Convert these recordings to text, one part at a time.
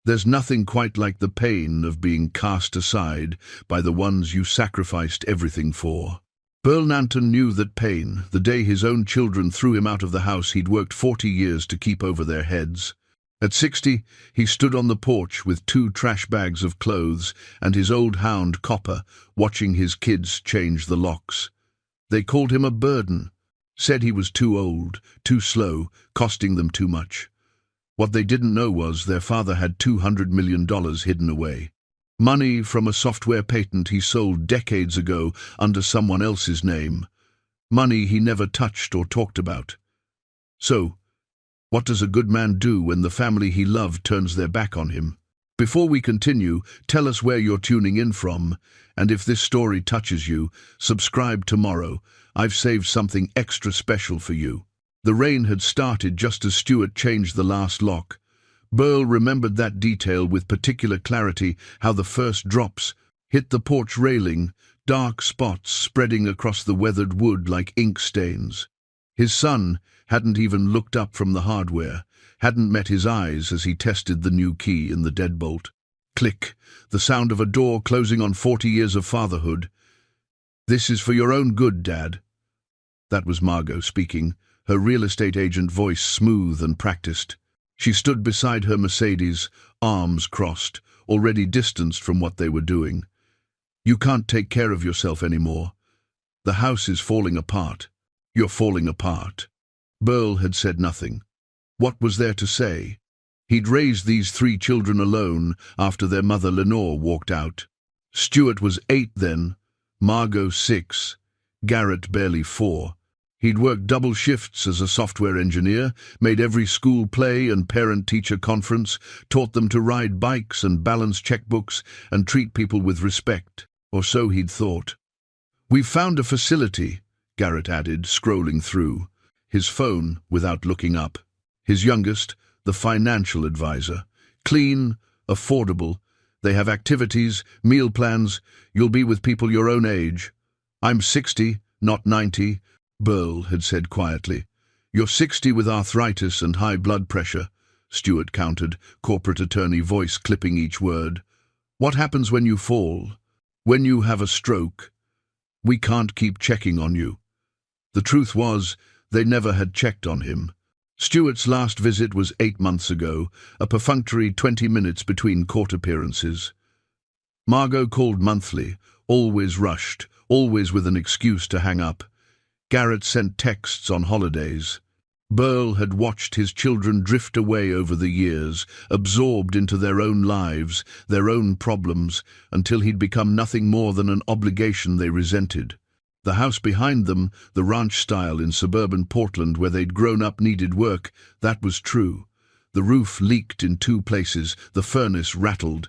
There's nothing quite like the pain of being cast aside by the ones you sacrificed everything for. Burl Nanton knew that pain, the day his own children threw him out of the house he'd worked 40 years to keep over their heads. At 60, he stood on the porch with 2 trash bags of clothes and his old hound, Copper, watching his kids change the locks. They called him a burden, said he was too old, too slow, costing them too much. What they didn't know was their father had $200 million hidden away. Money from a software patent he sold decades ago under someone else's name. Money he never touched or talked about. So, what does a good man do when the family he loved turns their back on him? Before we continue, tell us where you're tuning in from, and if this story touches you, subscribe tomorrow. I've saved something extra special for you. The rain had started just as Stuart changed the last lock. Burl remembered that detail with particular clarity, how the first drops hit the porch railing, dark spots spreading across the weathered wood like ink stains. His son hadn't even looked up from the hardware, hadn't met his eyes as he tested the new key in the deadbolt. Click, the sound of a door closing on 40 years of fatherhood. "This is for your own good, Dad." That was Margot speaking, her real estate agent voice smooth and practiced. She stood beside her Mercedes, arms crossed, already distanced from what they were doing. "You can't take care of yourself anymore. The house is falling apart. You're falling apart." Burl had said nothing. What was there to say? He'd raised these 3 children alone after their mother Lenore walked out. Stuart was 8 then, Margot 6, Garrett barely 4. He'd worked double shifts as a software engineer, made every school play and parent-teacher conference, taught them to ride bikes and balance checkbooks and treat people with respect, or so he'd thought. "We've found a facility," Garrett added, scrolling through his phone without looking up. His youngest, the financial advisor. "Clean, affordable. They have activities, meal plans. You'll be with people your own age." "I'm 60, not 90, Burl had said quietly. "You're 60 with arthritis and high blood pressure," Stuart countered, corporate attorney voice clipping each word. "What happens when you fall? When you have a stroke? We can't keep checking on you." The truth was, they never had checked on him. Stuart's last visit was 8 months ago, a perfunctory 20 minutes between court appearances. Margot called monthly, always rushed, always with an excuse to hang up. Garrett sent texts on holidays. Burl had watched his children drift away over the years, absorbed into their own lives, their own problems, until he'd become nothing more than an obligation they resented. The house behind them, the ranch style in suburban Portland where they'd grown up, needed work. That was true. The roof leaked in 2 places, the furnace rattled,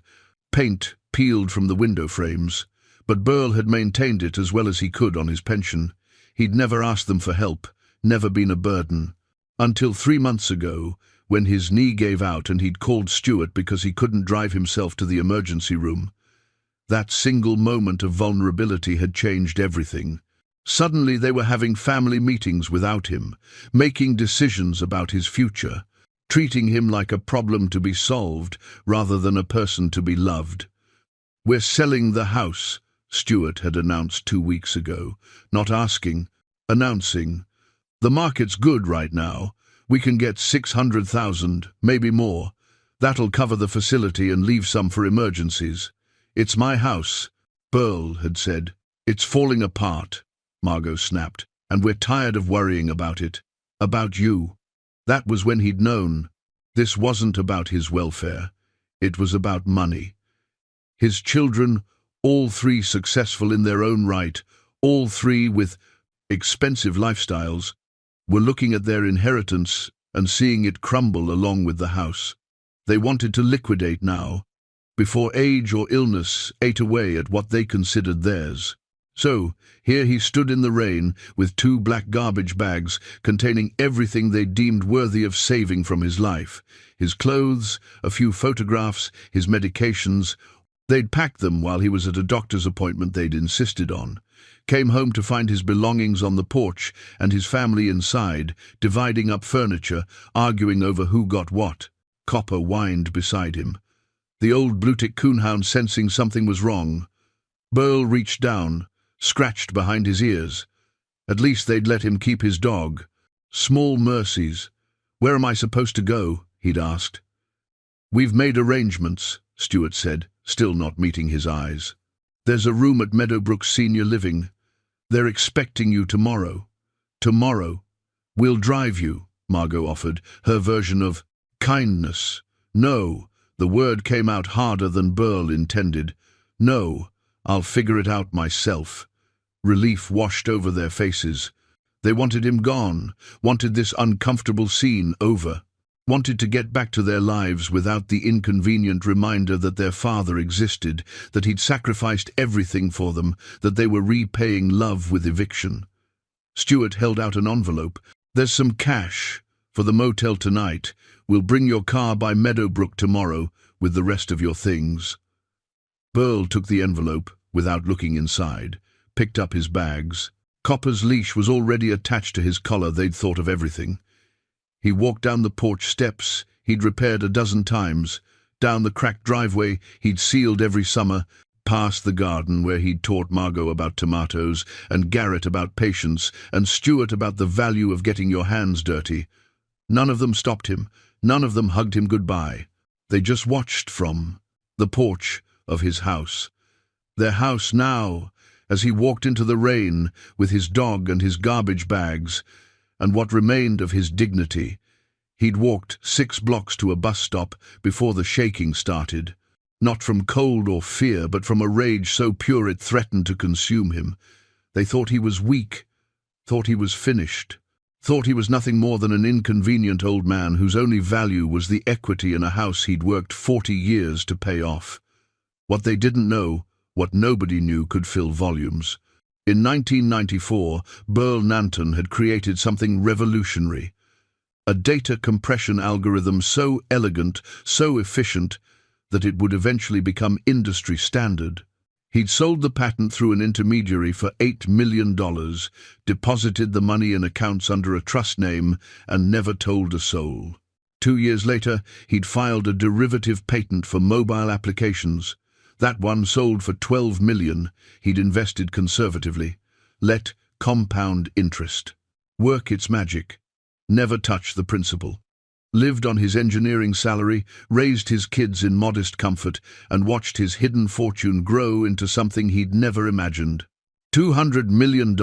paint peeled from the window frames. But Burl had maintained it as well as he could on his pension. He'd never asked them for help, never been a burden. Until 3 months ago, when his knee gave out and he'd called Stuart because he couldn't drive himself to the emergency room. That single moment of vulnerability had changed everything. Suddenly they were having family meetings without him, making decisions about his future, treating him like a problem to be solved rather than a person to be loved. "We're selling the house," Stuart had announced 2 weeks ago, not asking, announcing. "The market's good right now. We can get 600,000, maybe more. That'll cover the facility and leave some for emergencies. It's my house," Burl had said. "It's falling apart," Margot snapped, "and we're tired of worrying about it. About you." That was when he'd known. This wasn't about his welfare. It was about money. His children, all 3 successful in their own right, all 3 with expensive lifestyles, were looking at their inheritance and seeing it crumble along with the house. They wanted to liquidate now, before age or illness ate away at what they considered theirs. So, here he stood in the rain with 2 black garbage bags containing everything they deemed worthy of saving from his life. His clothes, a few photographs, his medications. They'd packed them while he was at a doctor's appointment they'd insisted on. Came home to find his belongings on the porch and his family inside, dividing up furniture, arguing over who got what. Copper whined beside him. the old blue-tick coonhound sensing something was wrong. Burl reached down, scratched behind his ears. At least they'd let him keep his dog. Small mercies. "Where am I supposed to go?" he'd asked. "We've made arrangements," Stuart said, still not meeting his eyes. "There's a room at Meadowbrook Senior Living. They're expecting you tomorrow." "Tomorrow? We'll drive you," Margot offered, her version of kindness. "No," the word came out harder than Burl intended. "No, I'll figure it out myself." Relief washed over their faces. They wanted him gone, wanted this uncomfortable scene over, wanted to get back to their lives without the inconvenient reminder that their father existed, that he'd sacrificed everything for them, that they were repaying love with eviction. Stuart held out an envelope. "There's some cash for the motel tonight. We'll bring your car by Meadowbrook tomorrow with the rest of your things." Burl took the envelope without looking inside, picked up his bags. Copper's leash was already attached to his collar. They'd thought of everything. He walked down the porch steps he'd repaired a dozen times, down the cracked driveway he'd sealed every summer, past the garden where he'd taught Margot about tomatoes, and Garrett about patience, and Stuart about the value of getting your hands dirty. None of them stopped him. None of them hugged him goodbye. They just watched from the porch of his house. Their house now, as he walked into the rain with his dog and his garbage bags, and what remained of his dignity. He'd walked 6 blocks to a bus stop before the shaking started, not from cold or fear, but from a rage so pure it threatened to consume him. They thought he was weak, thought he was finished, thought he was nothing more than an inconvenient old man whose only value was the equity in a house he'd worked 40 years to pay off. What they didn't know, what nobody knew, could fill volumes. In 1994, Burl Nanton had created something revolutionary. A data compression algorithm so elegant, so efficient, that it would eventually become industry standard. He'd sold the patent through an intermediary for $8 million, deposited the money in accounts under a trust name, and never told a soul. 2 years later, he'd filed a derivative patent for mobile applications. That one sold for $12 million. He'd invested conservatively. Let compound interest work its magic. Never touch the principal. Lived on his engineering salary, raised his kids in modest comfort, and watched his hidden fortune grow into something he'd never imagined. $200 million.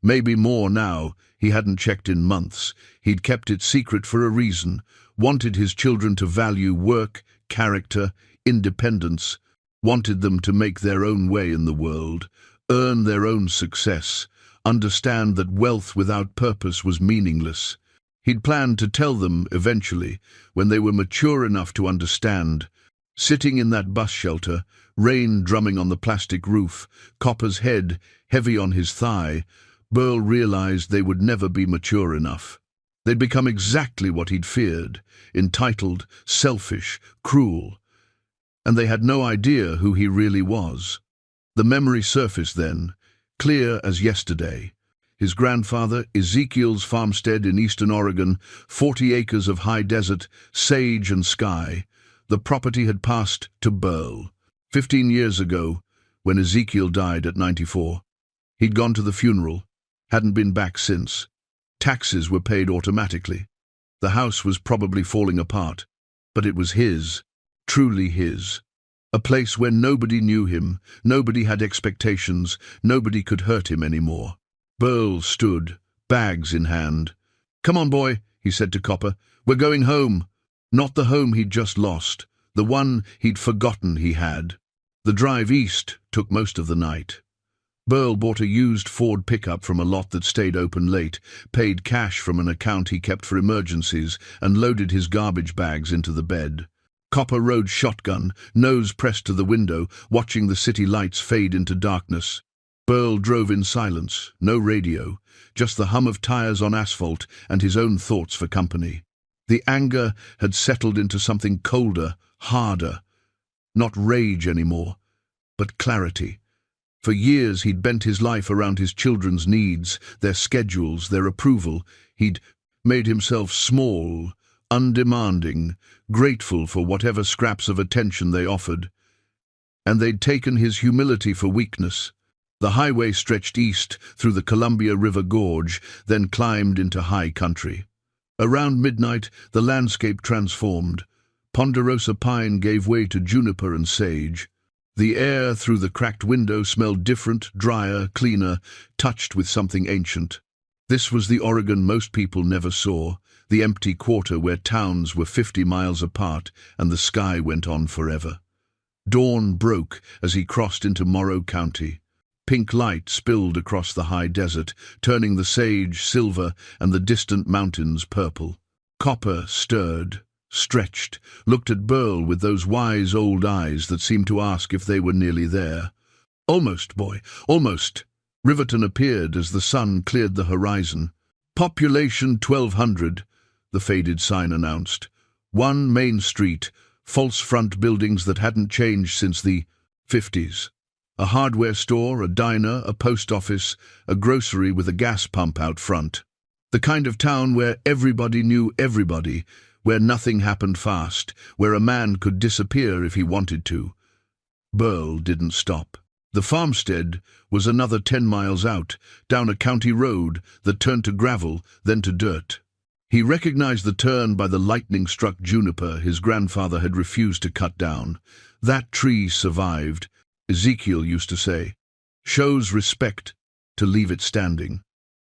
Maybe more now. He hadn't checked in months. He'd kept it secret for a reason. Wanted his children to value work, character, independence. Wanted them to make their own way in the world, earn their own success, understand that wealth without purpose was meaningless. He'd planned to tell them eventually, when they were mature enough to understand. Sitting in that bus shelter, rain drumming on the plastic roof, Copper's head heavy on his thigh, Burl realized they would never be mature enough. They'd become exactly what he'd feared: entitled, selfish, cruel. And they had no idea who he really was. The memory surfaced then, clear as yesterday. His grandfather, Ezekiel's farmstead in eastern Oregon, 40 acres of high desert, sage and sky. The property had passed to Burl. 15 years ago, when Ezekiel died at 94. He'd gone to the funeral, hadn't been back since. Taxes were paid automatically. The house was probably falling apart, but it was his. Truly his. A place where nobody knew him, nobody had expectations, nobody could hurt him anymore. Burl stood, bags in hand. "Come on, boy," he said to Copper. "We're going home." Not the home he'd just lost, the one he'd forgotten he had. The drive east took most of the night. Burl bought a used Ford pickup from a lot that stayed open late, paid cash from an account he kept for emergencies, and loaded his garbage bags into the bed. Copper rode shotgun, nose pressed to the window, watching the city lights fade into darkness. Burl drove in silence, no radio, just the hum of tires on asphalt and his own thoughts for company. The anger had settled into something colder, harder. Not rage anymore, but clarity. For years he'd bent his life around his children's needs, their schedules, their approval. He'd made himself small, undemanding, grateful for whatever scraps of attention they offered. And they'd taken his humility for weakness. The highway stretched east through the Columbia River Gorge, then climbed into high country. Around midnight, the landscape transformed. Ponderosa pine gave way to juniper and sage. The air through the cracked window smelled different, drier, cleaner, touched with something ancient. This was the Oregon most people never saw, the empty quarter where towns were 50 miles apart and the sky went on forever. Dawn broke as he crossed into Morrow County. Pink light spilled across the high desert, turning the sage silver and the distant mountains purple. Copper stirred, stretched, looked at Burl with those wise old eyes that seemed to ask if they were nearly there. "Almost, boy, almost." Riverton appeared as the sun cleared the horizon. "Population 1,200, the faded sign announced. One main street, false front buildings that hadn't changed since the 50s. A hardware store, a diner, a post office, a grocery with a gas pump out front. The kind of town where everybody knew everybody, where nothing happened fast, where a man could disappear if he wanted to." Burl didn't stop. The farmstead was another 10 miles out, down a county road that turned to gravel, then to dirt. He recognized the turn by the lightning-struck juniper his grandfather had refused to cut down. That tree survived, Ezekiel used to say. Shows respect to leave it standing.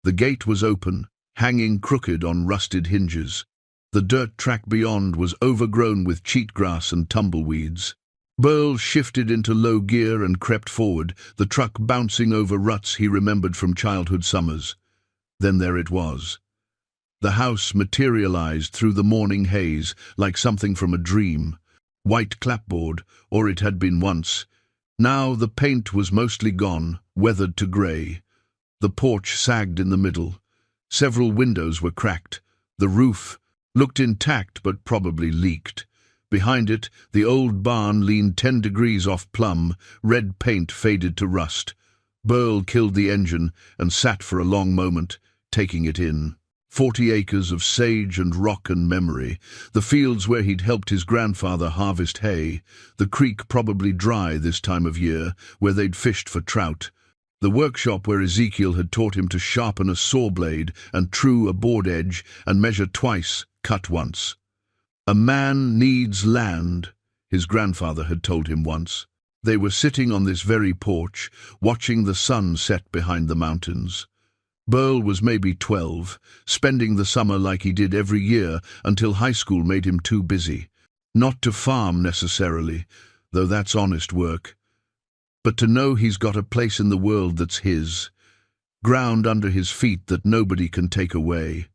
The gate was open, hanging crooked on rusted hinges. The dirt track beyond was overgrown with cheatgrass and tumbleweeds. Burl shifted into low gear and crept forward, the truck bouncing over ruts he remembered from childhood summers. Then there it was. The house materialized through the morning haze like something from a dream. White clapboard, or it had been once. Now the paint was mostly gone, weathered to grey. The porch sagged in the middle. Several windows were cracked. The roof looked intact but probably leaked. Behind it, the old barn leaned 10 degrees off plumb, red paint faded to rust. Burl killed the engine and sat for a long moment, taking it in. 40 acres of sage and rock and memory, the fields where he'd helped his grandfather harvest hay, the creek probably dry this time of year, where they'd fished for trout, the workshop where Ezekiel had taught him to sharpen a saw blade and true a board edge and measure twice, cut once. "A man needs land," his grandfather had told him once. They were sitting on this very porch, watching the sun set behind the mountains. Burl was maybe 12, spending the summer like he did every year until high school made him too busy. Not to farm necessarily, though that's honest work, but to know he's got a place in the world that's his, ground under his feet that nobody can take away.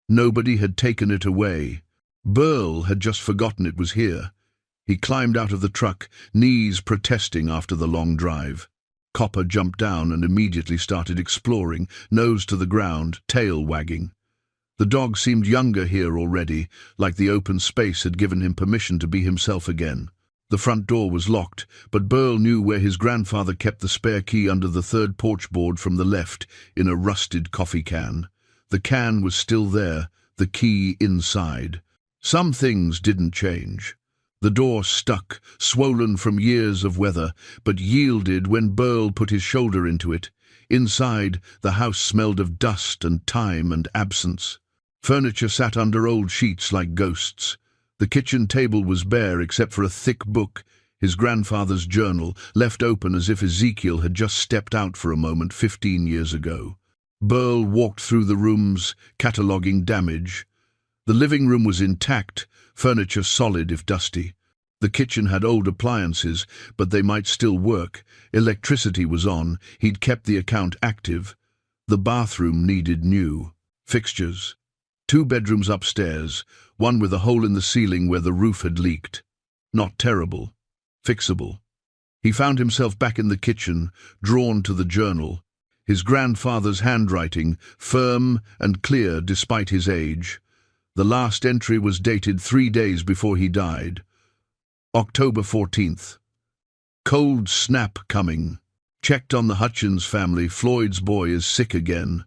Nobody had taken it away. Burl had just forgotten it was here. He climbed out of the truck, knees protesting after the long drive. Copper jumped down and immediately started exploring, nose to the ground, tail wagging. The dog seemed younger here already, like the open space had given him permission to be himself again. The front door was locked, but Burl knew where his grandfather kept the spare key under the third porch board from the left, in a rusted coffee can. The can was still there, the key inside. Some things didn't change. The door stuck, swollen from years of weather, but yielded when Burl put his shoulder into it. Inside, the house smelled of dust and time and absence. Furniture sat under old sheets like ghosts. The kitchen table was bare except for a thick book, his grandfather's journal, left open as if Ezekiel had just stepped out for a moment 15 years ago. Burl walked through the rooms, cataloguing damage. The living room was intact, furniture solid if dusty. The kitchen had old appliances, but they might still work. Electricity was on, he'd kept the account active. The bathroom needed new fixtures. 2 bedrooms upstairs, one with a hole in the ceiling where the roof had leaked. Not terrible. Fixable. He found himself back in the kitchen, drawn to the journal. His grandfather's handwriting, firm and clear despite his age. The last entry was dated 3 days before he died. October 14th. Cold snap coming. Checked on the Hutchins family. Floyd's boy is sick again.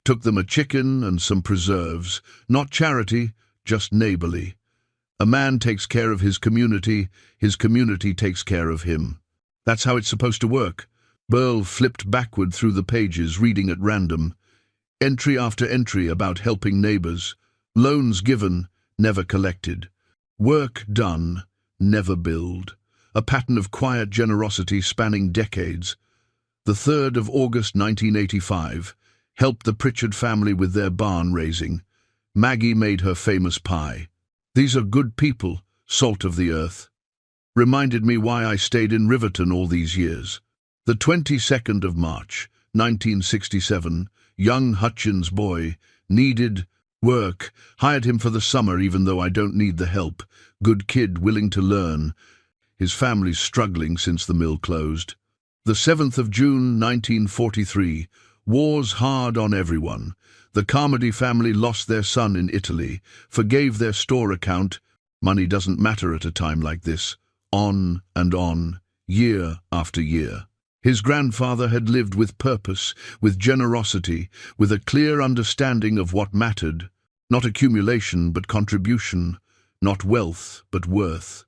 Took them a chicken and some preserves. Not charity, just neighborly. A man takes care of his community takes care of him. That's how it's supposed to work. Burl flipped backward through the pages, reading at random. Entry after entry about helping neighbors. Loans given, never collected. Work done, never billed. A pattern of quiet generosity spanning decades. The 3rd of August 1985 helped the Pritchard family with their barn raising. Maggie made her famous pie. These are good people, salt of the earth. Reminded me why I stayed in Riverton all these years. The 22nd of March, 1967, young Hutchins boy, needed work, hired him for the summer even though I don't need the help. Good kid, willing to learn. His family's struggling since the mill closed. The 7th of June, 1943, war's hard on everyone. The Carmody family lost their son in Italy, forgave their store account. Money doesn't matter at a time like this. On and on, year after year. His grandfather had lived with purpose, with generosity, with a clear understanding of what mattered. Not accumulation, but contribution. Not wealth, but worth.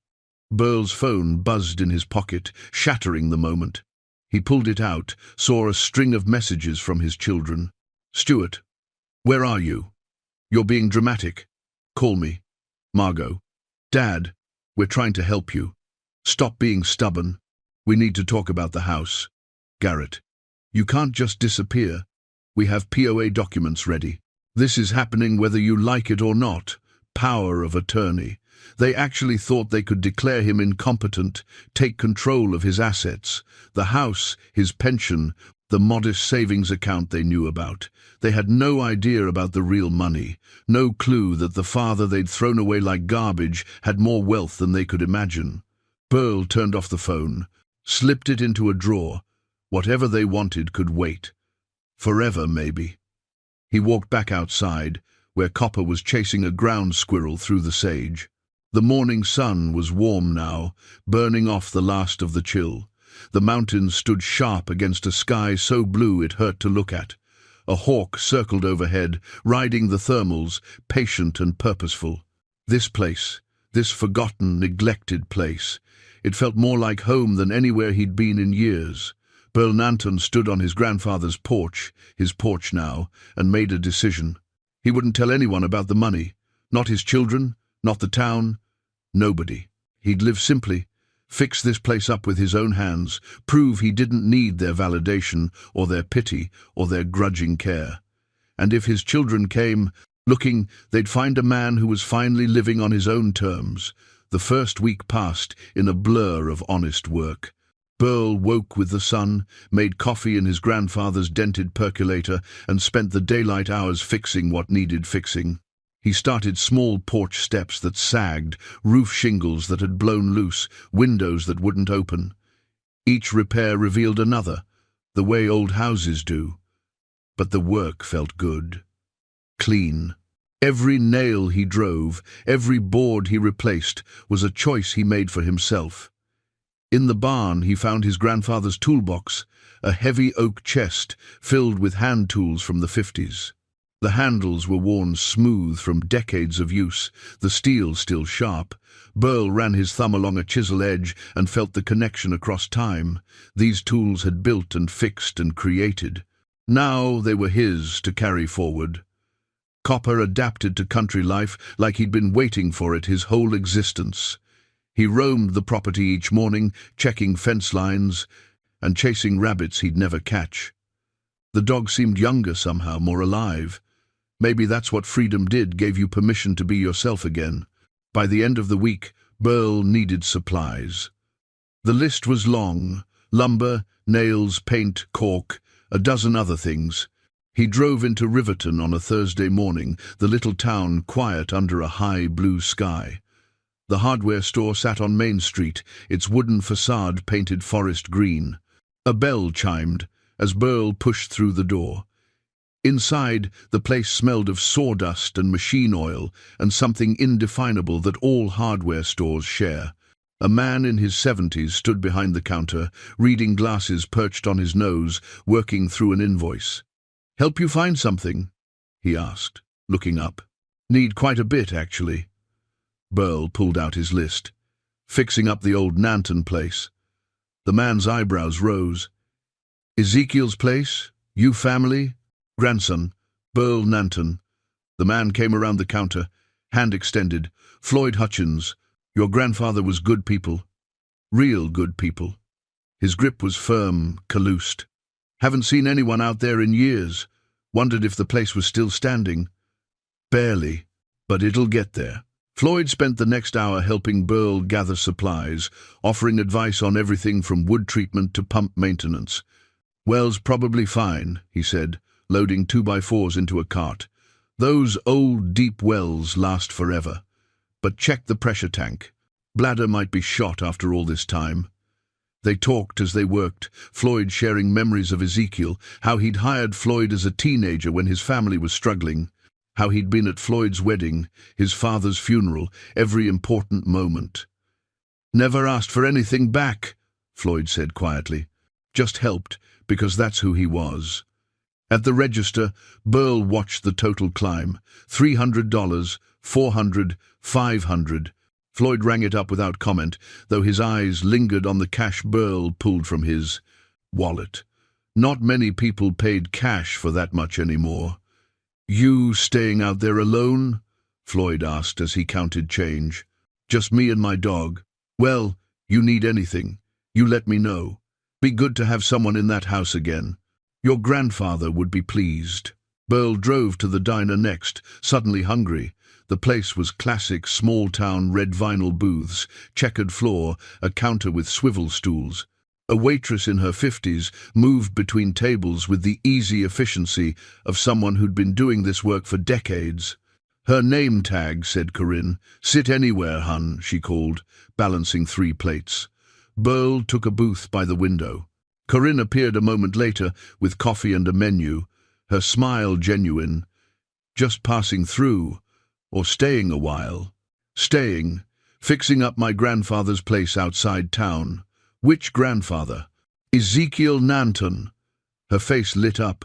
Burl's phone buzzed in his pocket, shattering the moment. He pulled it out, saw a string of messages from his children. Stuart, where are you? You're being dramatic. Call me. Margot. Dad, we're trying to help you. Stop being stubborn. We need to talk about the house. Garrett. You can't just disappear. We have POA documents ready. This is happening whether you like it or not. Power of attorney. They actually thought they could declare him incompetent, take control of his assets, the house, his pension, the modest savings account they knew about. They had no idea about the real money, no clue that the father they'd thrown away like garbage had more wealth than they could imagine. Burl turned off the phone, slipped it into a drawer. Whatever they wanted could wait. Forever, maybe. He walked back outside, where Copper was chasing a ground squirrel through the sage. The morning sun was warm now, burning off the last of the chill. The mountains stood sharp against a sky so blue it hurt to look at. A hawk circled overhead, riding the thermals, patient and purposeful. This place, this forgotten, neglected place, it felt more like home than anywhere he'd been in years. Burl Nanton stood on his grandfather's porch, his porch now, and made a decision. He wouldn't tell anyone about the money. Not his children, not the town, nobody. He'd live simply, fix this place up with his own hands, prove he didn't need their validation or their pity or their grudging care. And if his children came, looking, they'd find a man who was finally living on his own terms. The first week passed in a blur of honest work. Burl woke with the sun, made coffee in his grandfather's dented percolator, and spent the daylight hours fixing what needed fixing. He started small porch steps that sagged, roof shingles that had blown loose, windows that wouldn't open. Each repair revealed another, the way old houses do. But the work felt good. Clean. Every nail he drove, every board he replaced, was a choice he made for himself. In the barn he found his grandfather's toolbox, a heavy oak chest filled with hand tools from the 50s. The handles were worn smooth from decades of use, the steel still sharp. Burl ran his thumb along a chisel edge and felt the connection across time. These tools had built and fixed and created. Now they were his to carry forward. Copper adapted to country life like he'd been waiting for it his whole existence. He roamed the property each morning, checking fence lines and chasing rabbits he'd never catch. The dog seemed younger somehow, more alive. Maybe that's what freedom did, gave you permission to be yourself again. By the end of the week, Burl needed supplies. The list was long: lumber, nails, paint, caulk, a dozen other things. He drove into Riverton on a Thursday morning, the little town quiet under a high blue sky. The hardware store sat on Main Street, its wooden facade painted forest green. A bell chimed as Burl pushed through the door. Inside, the place smelled of sawdust and machine oil and something indefinable that all hardware stores share. A man in his 70s stood behind the counter, reading glasses perched on his nose, working through an invoice. "Help you find something?" he asked, looking up. Need quite a bit, actually. Burl pulled out his list. Fixing up the old Nanton place. The man's eyebrows rose. Ezekiel's place? You family? Grandson, Burl Nanton. The man came around the counter, hand extended. Floyd Hutchins. Your grandfather was good people. Real good people. His grip was firm, calloused. Haven't seen anyone out there in years. Wondered if the place was still standing. Barely, but it'll get there. Floyd spent the next hour helping Burl gather supplies, offering advice on everything from wood treatment to pump maintenance. Well's probably fine, he said, loading 2x4s into a cart. Those old, deep wells last forever. But check the pressure tank. Bladder might be shot after all this time. They talked as they worked, Floyd sharing memories of Ezekiel, how he'd hired Floyd as a teenager when his family was struggling, how he'd been at Floyd's wedding, his father's funeral, every important moment. Never asked for anything back, Floyd said quietly. Just helped, because that's who he was. At the register, Burl watched the total climb. $300, $400, $500. Floyd rang it up without comment, though his eyes lingered on the cash Burl pulled from his wallet. Not many people paid cash for that much anymore. You staying out there alone? Floyd asked as he counted change. Just me and my dog. Well, you need anything. You let me know. Be good to have someone in that house again. Your grandfather would be pleased. Burl drove to the diner next, suddenly hungry. The place was classic small-town red vinyl booths, checkered floor, a counter with swivel stools. A waitress in her 50s moved between tables with the easy efficiency of someone who'd been doing this work for decades. Her name tag, said Corinne. Sit anywhere, hun, she called, balancing 3 plates. Burl took a booth by the window. Corinne appeared a moment later with coffee and a menu, her smile genuine. Just passing through. Or staying a while. Staying. Fixing up my grandfather's place outside town. Which grandfather? Ezekiel Nanton. Her face lit up.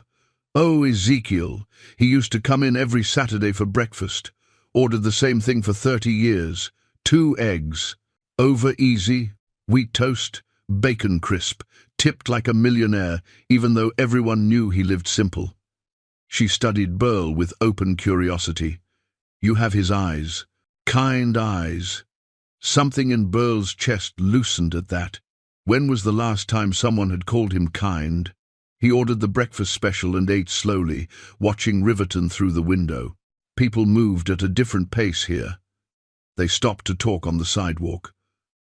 Oh, Ezekiel. He used to come in every Saturday for breakfast. Ordered the same thing for 30 years. 2 eggs. Over easy. Wheat toast. Bacon crisp. Tipped like a millionaire, even though everyone knew he lived simple. She studied Burl with open curiosity. You have his eyes. Kind eyes. Something in Burl's chest loosened at that. When was the last time someone had called him kind? He ordered the breakfast special and ate slowly, watching Riverton through the window. People moved at a different pace here. They stopped to talk on the sidewalk.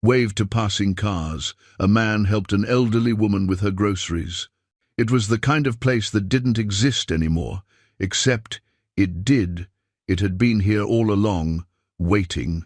Waved to passing cars. A man helped an elderly woman with her groceries. It was the kind of place that didn't exist anymore, except it did. It had been here all along, waiting.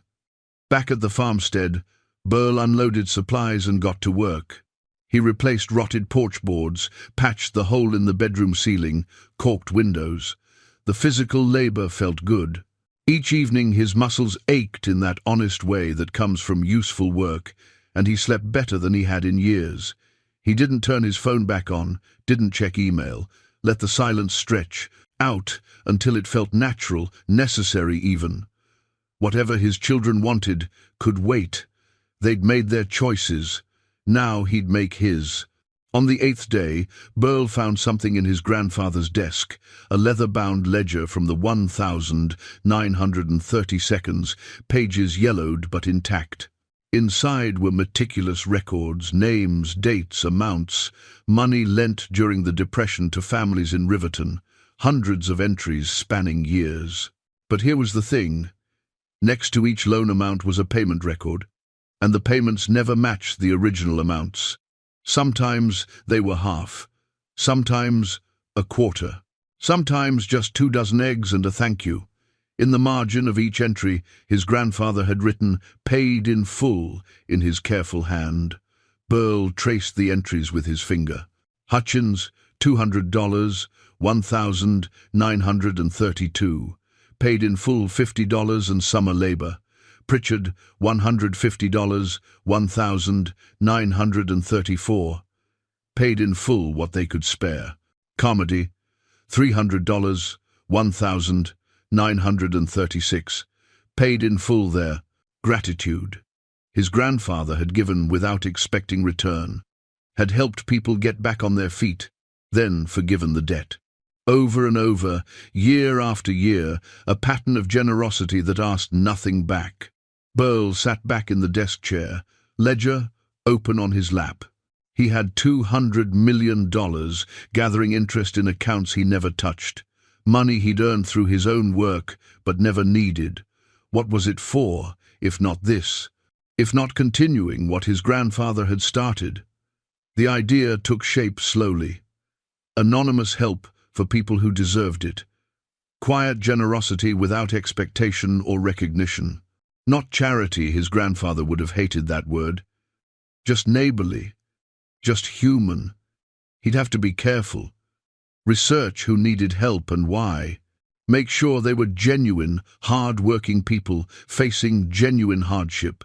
Back at the farmstead, Burl unloaded supplies and got to work. He replaced rotted porch boards, patched the hole in the bedroom ceiling, caulked windows. The physical labor felt good. Each evening his muscles ached in that honest way that comes from useful work, and he slept better than he had in years. He didn't turn his phone back on, didn't check email, let the silence stretch out until it felt natural, necessary even. Whatever his children wanted could wait. They'd made their choices. Now he'd make his. On the 8th day, Burl found something in his grandfather's desk, a leather-bound ledger from the 1932, pages yellowed but intact. Inside were meticulous records, names, dates, amounts, money lent during the Depression to families in Riverton, hundreds of entries spanning years. But here was the thing. Next to each loan amount was a payment record, and the payments never matched the original amounts. Sometimes they were half, sometimes a quarter, sometimes just 2 dozen eggs and a thank you. In the margin of each entry, his grandfather had written, "Paid in full," in his careful hand. Burl traced the entries with his finger. Hutchins, $200, $1,932. Paid in full $50 and summer labor. Pritchard, $150, $1,934. Paid in full what they could spare. Carmody, $300, $1,000, 936. Paid in full there. Gratitude. His grandfather had given without expecting return, had helped people get back on their feet, then forgiven the debt. Over and over, year after year, a pattern of generosity that asked nothing back. Burl sat back in the desk chair, ledger open on his lap. He had $200 million, gathering interest in accounts he never touched. Money he'd earned through his own work, but never needed. What was it for, if not this? If not continuing what his grandfather had started? The idea took shape slowly. Anonymous help for people who deserved it. Quiet generosity without expectation or recognition. Not charity, his grandfather would have hated that word. Just neighborly. Just human. He'd have to be careful. Research who needed help and why. Make sure they were genuine, hard-working people facing genuine hardship.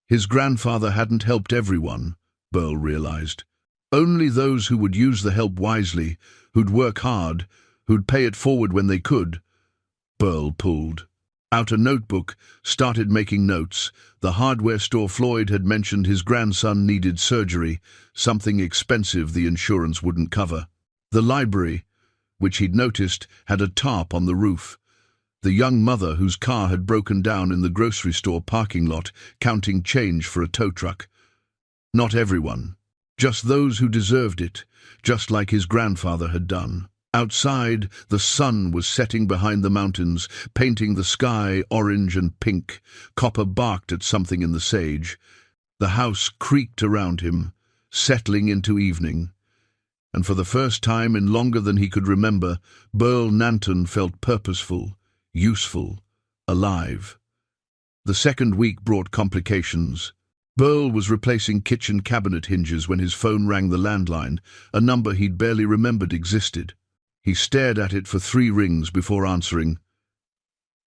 His grandfather hadn't helped everyone, Burl realized. Only those who would use the help wisely, who'd work hard, who'd pay it forward when they could. Burl pulled out a notebook, started making notes. The hardware store Floyd had mentioned his grandson needed surgery, something expensive the insurance wouldn't cover. The library, which he'd noticed, had a tarp on the roof. The young mother whose car had broken down in the grocery store parking lot, counting change for a tow truck. Not everyone. Just those who deserved it, just like his grandfather had done. Outside, the sun was setting behind the mountains, painting the sky orange and pink. Copper barked at something in the sage. The house creaked around him, settling into evening. And for the first time in longer than he could remember, Burl Nanton felt purposeful, useful, alive. The second week brought complications. Burl was replacing kitchen cabinet hinges when his phone rang the landline, a number he'd barely remembered existed. He stared at it for 3 rings before answering.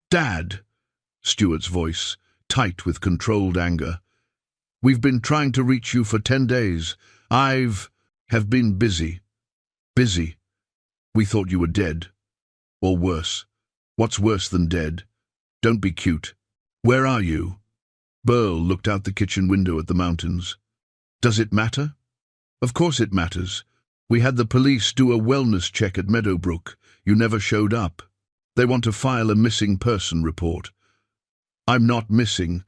"Dad," Stuart's voice, tight with controlled anger. "We've been trying to reach you for 10 days. Have been busy. Busy. We thought you were dead. Or worse. What's worse than dead? Don't be cute. Where are you?" Burl looked out the kitchen window at the mountains. "Does it matter?" "Of course it matters. We had the police do a wellness check at Meadowbrook. You never showed up. They want to file a missing person report." "I'm not missing.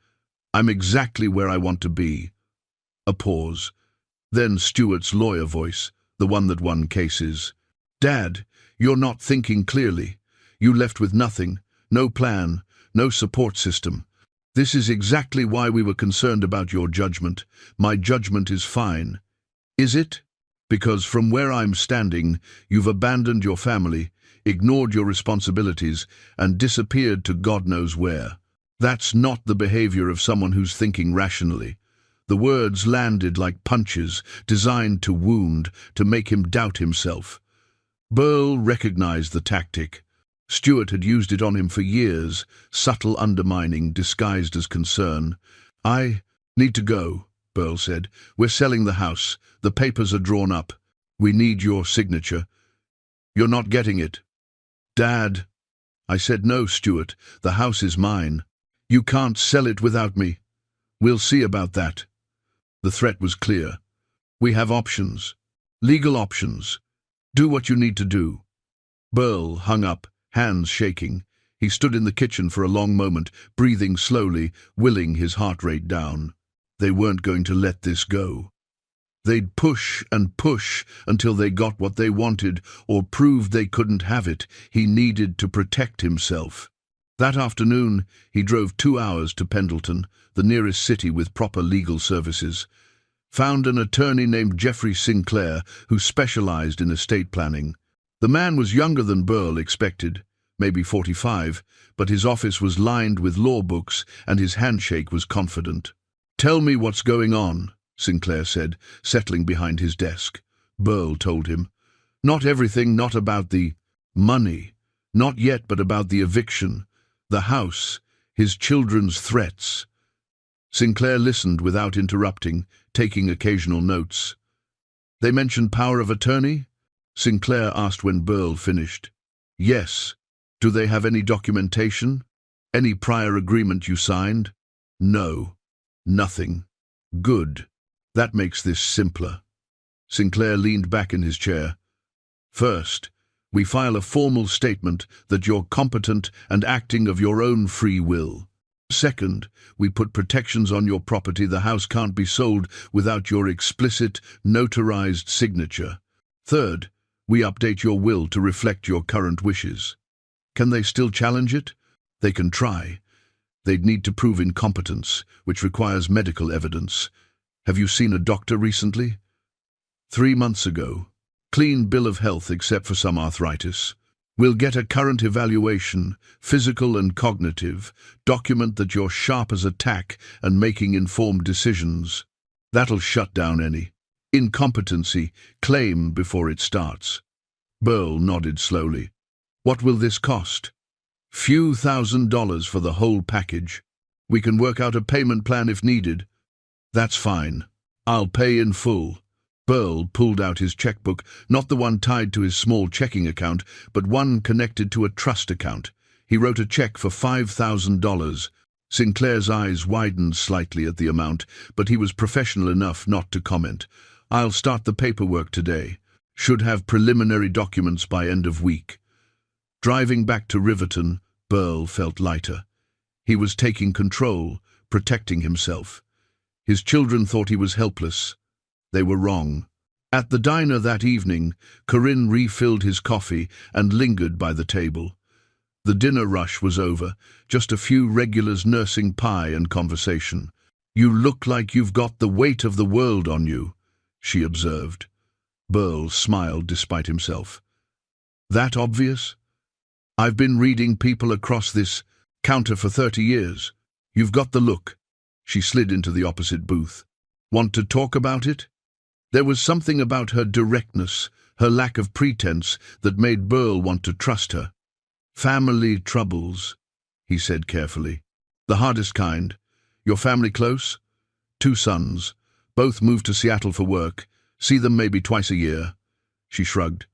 I'm exactly where I want to be." A pause. Then Stuart's lawyer voice, the one that won cases. "Dad, you're not thinking clearly. You left with nothing, no plan, no support system. This is exactly why we were concerned about your judgment. My judgment is fine." "Is it?" "Because from where I'm standing, you've abandoned your family, ignored your responsibilities, and disappeared to God knows where. That's not the behavior of someone who's thinking rationally." The words landed like punches, designed to wound, to make him doubt himself. Burl recognized the tactic. Stuart had used it on him for years, subtle undermining disguised as concern. "I need to go," Burl said. "We're selling the house. The papers are drawn up. We need your signature." "You're not getting it." "Dad." "I said no, Stuart. The house is mine. You can't sell it without me." "We'll see about that." The threat was clear. "We have options. Legal options. Do what you need to do." Burl hung up, hands shaking. He stood in the kitchen for a long moment, breathing slowly, willing his heart rate down. They weren't going to let this go. They'd push and push until they got what they wanted or proved they couldn't have it. He needed to protect himself. That afternoon, he drove 2 hours to Pendleton, the nearest city with proper legal services. Found an attorney named Jeffrey Sinclair who specialized in estate planning. The man was younger than Burl expected, maybe 45, but his office was lined with law books and his handshake was confident. "Tell me what's going on," Sinclair said, settling behind his desk. Burl told him. "Not everything, not about the money. Not yet, but about the eviction, the house, his children's threats." Sinclair listened without interrupting, taking occasional notes. "They mentioned power of attorney?" Sinclair asked when Burl finished. "Yes. Do they have any documentation? Any prior agreement you signed? No. Nothing. Good. That makes this simpler. Sinclair leaned back in his chair. First, we file a formal statement that you're competent and acting of your own free will. Second, we put protections on your property. The house can't be sold without your explicit, notarized signature. Third, we update your will to reflect your current wishes. Can they still challenge it? They can try. They'd need to prove incompetence, which requires medical evidence. Have you seen a doctor recently? 3 months ago. Clean bill of health except for some arthritis. We'll get a current evaluation, physical and cognitive, document that you're sharp as a tack and making informed decisions. That'll shut down any incompetency claim before it starts. Burl nodded slowly. What will this cost? Few $1,000s for the whole package. We can work out a payment plan if needed. That's fine. I'll pay in full. Burl pulled out his checkbook, not the one tied to his small checking account, but one connected to a trust account. He wrote a check for $5,000. Sinclair's eyes widened slightly at the amount, but he was professional enough not to comment. I'll start the paperwork today. Should have preliminary documents by end of week. Driving back to Riverton, Burl felt lighter. He was taking control, protecting himself. His children thought he was helpless. They were wrong. At the diner that evening, Corinne refilled his coffee and lingered by the table. The dinner rush was over, just a few regulars nursing pie and conversation. You look like you've got the weight of the world on you, she observed. Burl smiled despite himself. That obvious? I've been reading people across this counter for 30 years. You've got the look. She slid into the opposite booth. Want to talk about it? There was something about her directness, her lack of pretense, that made Burl want to trust her. Family troubles, he said carefully. The hardest kind. Your family close? 2 sons. Both moved to Seattle for work. See them maybe twice a year. She shrugged.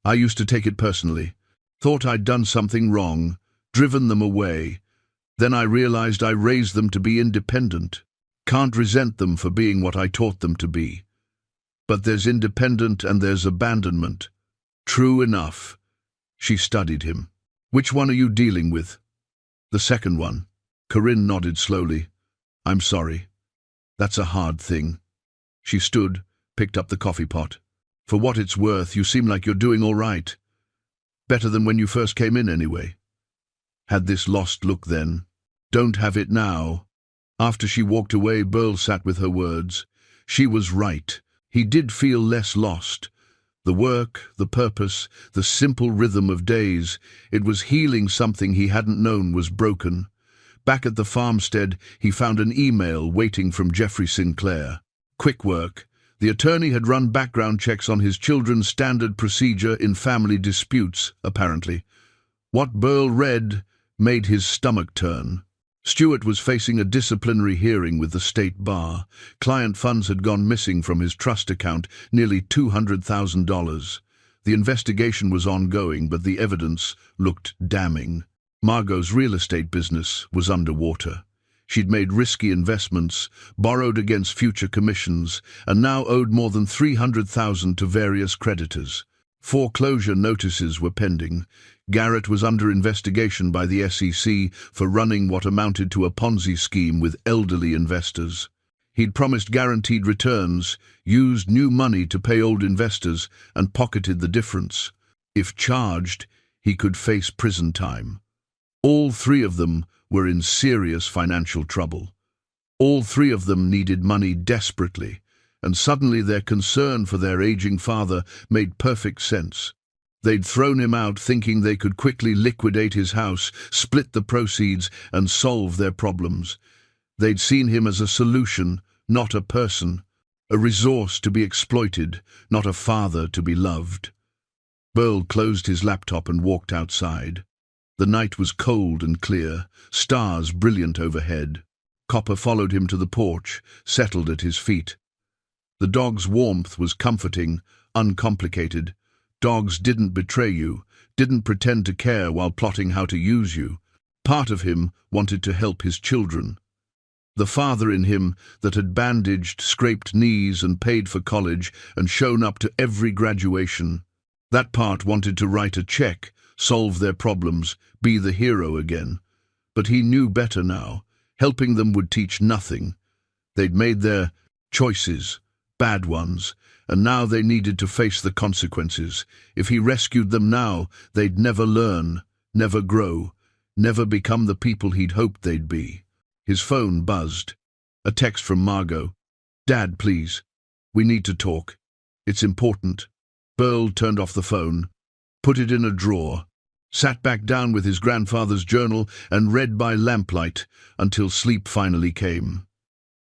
I used to take it personally. Thought I'd done something wrong, driven them away. Then I realized I raised them to be independent. Can't resent them for being what I taught them to be. But there's independent and there's abandonment. True enough. She studied him. Which one are you dealing with? The second one. Corinne nodded slowly. I'm sorry. That's a hard thing. She stood, picked up the coffee pot. For what it's worth, you seem like you're doing all right. Better than when you first came in, anyway. Had this lost look then. Don't have it now. After she walked away, Burl sat with her words. She was right. He did feel less lost. The work, the purpose, the simple rhythm of days, it was healing something he hadn't known was broken. Back at the farmstead, he found an email waiting from Jeffrey Sinclair. Quick work. The attorney had run background checks on his children's standard procedure in family disputes, apparently. What Burl read made his stomach turn. Stewart was facing a disciplinary hearing with the state bar. Client funds had gone missing from his trust account, nearly $200,000. The investigation was ongoing, but the evidence looked damning. Margot's real estate business was underwater. She'd made risky investments, borrowed against future commissions, and now owed more than $300,000 to various creditors. Foreclosure notices were pending. Garrett was under investigation by the SEC for running what amounted to a Ponzi scheme with elderly investors. He'd promised guaranteed returns, used new money to pay old investors, and pocketed the difference. If charged, he could face prison time. All 3 of them were in serious financial trouble. All 3 of them needed money desperately, and suddenly their concern for their aging father made perfect sense. They'd thrown him out thinking they could quickly liquidate his house, split the proceeds, and solve their problems. They'd seen him as a solution, not a person, a resource to be exploited, not a father to be loved. Burl closed his laptop and walked outside. The night was cold and clear, stars brilliant overhead. Copper followed him to the porch, settled at his feet. The dog's warmth was comforting, uncomplicated. Dogs didn't betray you, didn't pretend to care while plotting how to use you. Part of him wanted to help his children. The father in him that had bandaged, scraped knees and paid for college and shown up to every graduation. That part wanted to write a check, solve their problems, be the hero again. But he knew better now. Helping them would teach nothing. They'd made their choices, bad ones, and now they needed to face the consequences. If he rescued them now, they'd never learn, never grow, never become the people he'd hoped they'd be. His phone buzzed. A text from Margot. "Dad, please. We need to talk. It's important." Burl turned off the phone, put it in a drawer, sat back down with his grandfather's journal and read by lamplight until sleep finally came.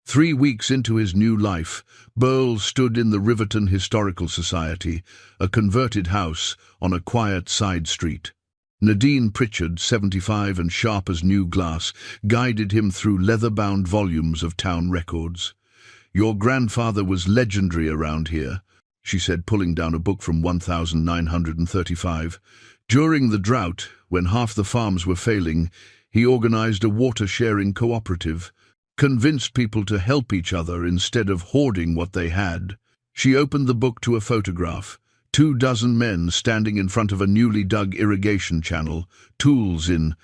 3 weeks into his new life, Burl stood in the Riverton Historical Society, a converted house on a quiet side street. Nadine Pritchard, 75 and sharp as new glass, guided him through leather-bound volumes of town records. "Your grandfather was legendary around here," she said, pulling down a book from 1935. "During the drought, when half the farms were failing, he organized a water-sharing cooperative, convinced people to help each other instead of hoarding what they had." She opened the book to a photograph. 24 men standing in front of a newly dug irrigation channel, tools in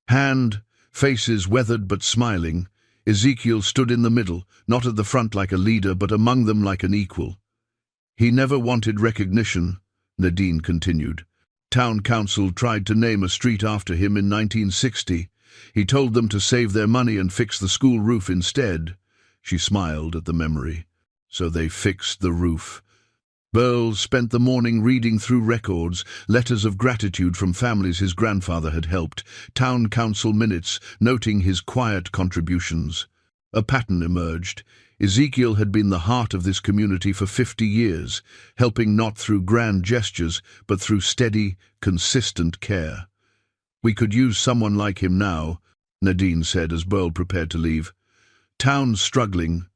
hand, faces weathered but smiling. Ezekiel stood in the middle, not at the front like a leader, but among them like an equal. "He never wanted recognition," Nadine continued. "Town council tried to name a street after him in 1960. He told them to save their money and fix the school roof instead." She smiled at the memory. "So they fixed the roof." Burl spent the morning reading through records, letters of gratitude from families his grandfather had helped, town council minutes noting his quiet contributions. A pattern emerged. Ezekiel had been the heart of this community for 50 years, helping not through grand gestures, but through steady, consistent care. "We could use someone like him now," Nadine said as Burl prepared to leave. "Town's struggling.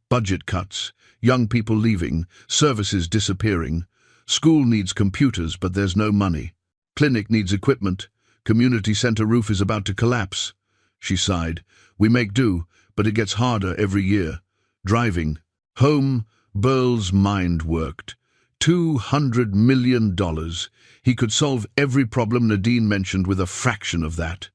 Budget cuts. Young people leaving, services disappearing. School needs computers, but there's no money. Clinic needs equipment. Community center roof is about to collapse." She sighed. "We make do, but it gets harder every year." Driving home, Burl's mind worked. $200 million. He could solve every problem Nadine mentioned with a fraction of that.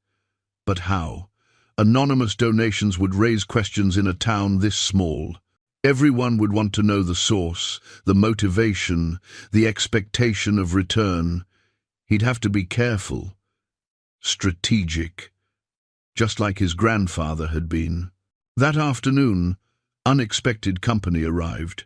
But how? Anonymous donations would raise questions in a town this small. Everyone would want to know the source, the motivation, the expectation of return. He'd have to be careful, strategic, just like his grandfather had been. That afternoon, unexpected company arrived.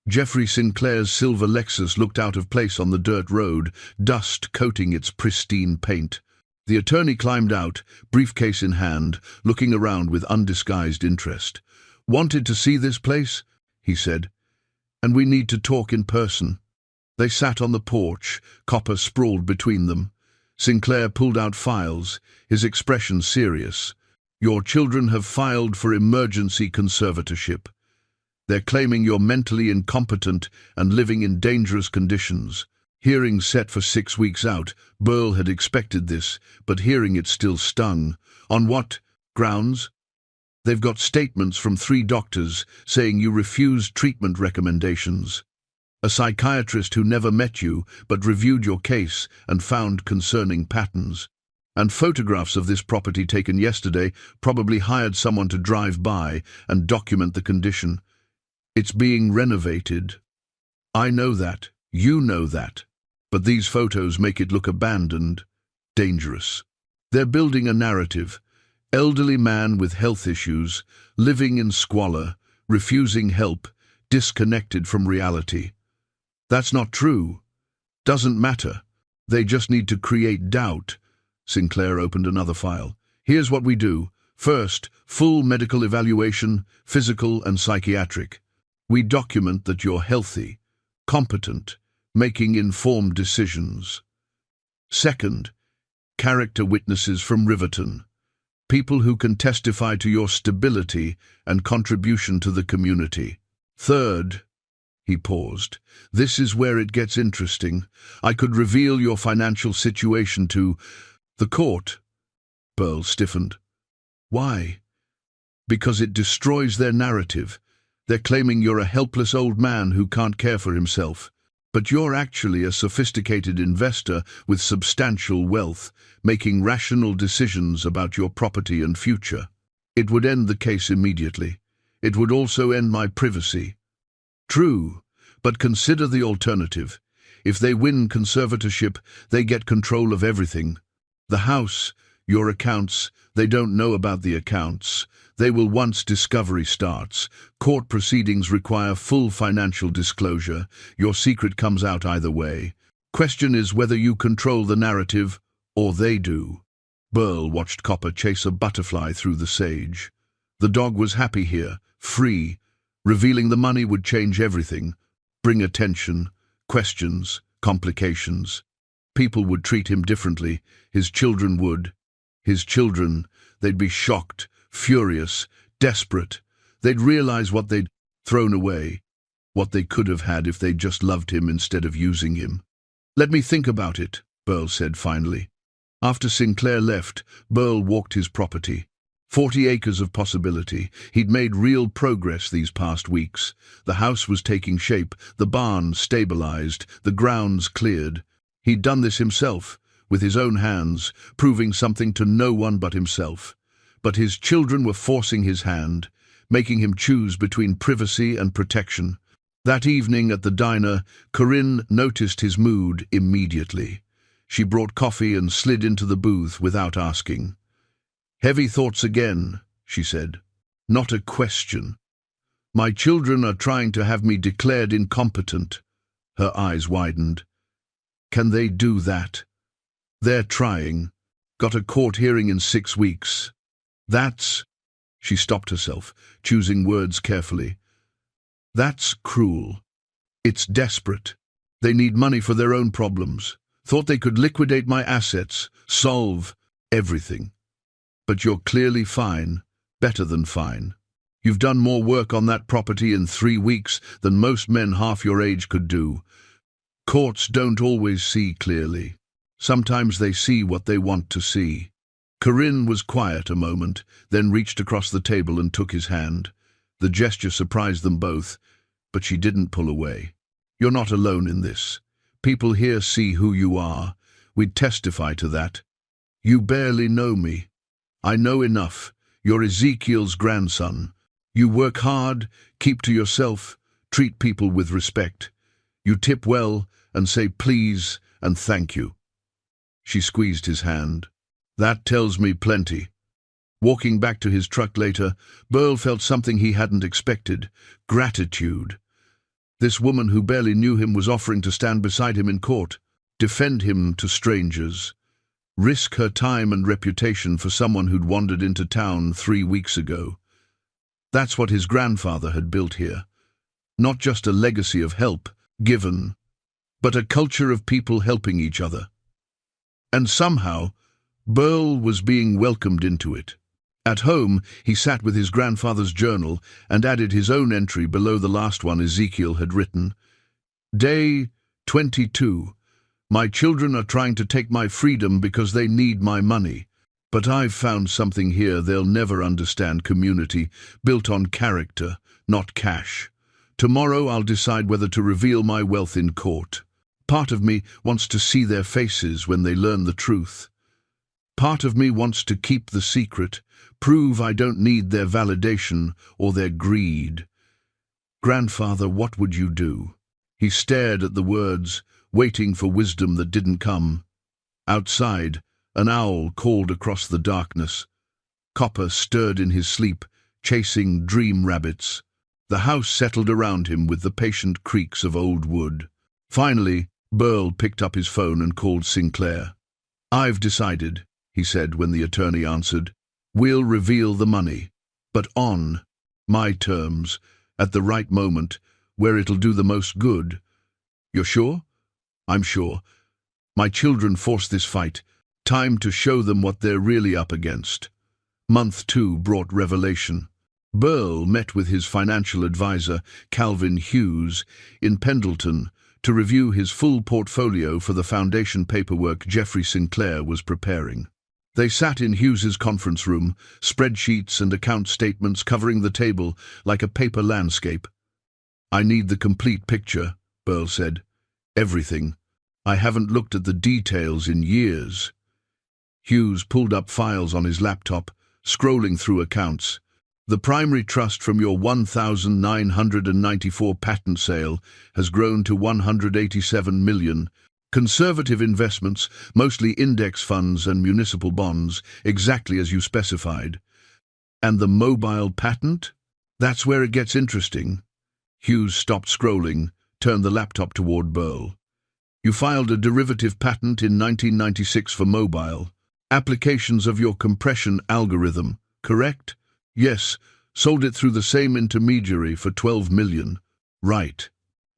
Jeffrey Sinclair's silver Lexus looked out of place on the dirt road, dust coating its pristine paint. The attorney climbed out, briefcase in hand, looking around with undisguised interest. "Wanted to see this place?" he said. "And we need to talk in person." They sat on the porch, copper sprawled between them. Sinclair pulled out files, his expression serious. "Your children have filed for emergency conservatorship. They're claiming you're mentally incompetent and living in dangerous conditions." Hearing set for 6 weeks out, Burl had expected this, but hearing it still stung. "On what grounds?" "They've got statements from 3 doctors saying you refused treatment recommendations. A psychiatrist who never met you but reviewed your case and found concerning patterns. And photographs of this property taken yesterday, probably hired someone to drive by and document the condition. It's being renovated. I know that. You know that. But these photos make it look abandoned, dangerous. They're building a narrative. Elderly man with health issues, living in squalor, refusing help, disconnected from reality. That's not true. Doesn't matter. They just need to create doubt." Sinclair opened another file. "Here's what we do. First, full medical evaluation, physical and psychiatric. We document that you're healthy, competent, making informed decisions. Second, character witnesses from Riverton. People who can testify to your stability and contribution to the community. Third," He paused. This is where it gets interesting. I could reveal your financial situation to the court. Burl stiffened. Why? Because it destroys their narrative. They're claiming you're a helpless old man who can't care for himself. But you're actually a sophisticated investor with substantial wealth, making rational decisions about your property and future. It would end the case immediately. It would also end my privacy. True, but consider the alternative. If they win conservatorship, they get control of everything. The house, your accounts, they don't know about the accounts. They will once discovery starts. Court proceedings require full financial disclosure. Your secret comes out either way. Question is whether you control the narrative, or they do. Burl watched Copper chase a butterfly through the sage. The dog was happy here, free. Revealing the money would change everything. Bring attention, questions, complications. People would treat him differently. His children would. His children, they'd be shocked, furious, desperate. They'd realize what they'd thrown away, what they could have had if they'd just loved him instead of using him. Let me think about it, Burl said finally. After Sinclair left, Burl walked his property. 40 acres of possibility. He'd made real progress these past weeks. The house was taking shape, the barn stabilized, the grounds cleared. He'd done this himself, with his own hands, proving something to no one but himself. But his children were forcing his hand, making him choose between privacy and protection. That evening at the diner, Corinne noticed his mood immediately. She brought coffee and slid into the booth without asking. Heavy thoughts again, she said. Not a question. My children are trying to have me declared incompetent. Her eyes widened. Can they do that? They're trying. Got a court hearing in 6 weeks. That's... She stopped herself, choosing words carefully. That's cruel. It's desperate. They need money for their own problems. Thought they could liquidate my assets, solve everything. But you're clearly fine, better than fine. You've done more work on that property in 3 weeks than most men half your age could do. Courts don't always see clearly. Sometimes they see what they want to see. Corinne was quiet a moment, then reached across the table and took his hand. The gesture surprised them both, but she didn't pull away. You're not alone in this. People here see who you are. We'd testify to that. You barely know me. I know enough. You're Ezekiel's grandson. You work hard, keep to yourself, treat people with respect. You tip well and say please and thank you. She squeezed his hand. That tells me plenty. Walking back to his truck later, Burl felt something he hadn't expected. Gratitude. This woman who barely knew him was offering to stand beside him in court, defend him to strangers. Risk her time and reputation for someone who'd wandered into town 3 weeks ago. That's what his grandfather had built here. Not just a legacy of help, given, but a culture of people helping each other. And somehow, Burl was being welcomed into it. At home, he sat with his grandfather's journal and added his own entry below the last one Ezekiel had written. Day 22. My children are trying to take my freedom because they need my money. But I've found something here they'll never understand. Community, built on character, not cash. Tomorrow I'll decide whether to reveal my wealth in court. Part of me wants to see their faces when they learn the truth. Part of me wants to keep the secret, prove I don't need their validation or their greed. Grandfather, what would you do? He stared at the words, waiting for wisdom that didn't come. Outside, an owl called across the darkness. Copper stirred in his sleep, chasing dream rabbits. The house settled around him with the patient creaks of old wood. Finally, Burl picked up his phone and called Sinclair. I've decided, he said when the attorney answered. We'll reveal the money, but on my terms, at the right moment, where it'll do the most good. You're sure? I'm sure. My children forced this fight. Time to show them what they're really up against. Month 2 brought revelation. Burl met with his financial advisor, Calvin Hughes, in Pendleton to review his full portfolio for the foundation paperwork Jeffrey Sinclair was preparing. They sat in Hughes's conference room, spreadsheets and account statements covering the table like a paper landscape. "I need the complete picture," Burl said. "Everything. I haven't looked at the details in years." Hughes pulled up files on his laptop, scrolling through accounts. "The primary trust from your 1,994 patent sale has grown to 187 million. Conservative investments, mostly index funds and municipal bonds, exactly as you specified. And the mobile patent? That's where it gets interesting." Hughes stopped scrolling, turned the laptop toward Burl. "You filed a derivative patent in 1996 for mobile. Applications of your compression algorithm, correct?" "Yes, sold it through the same intermediary for 12 million. "Right.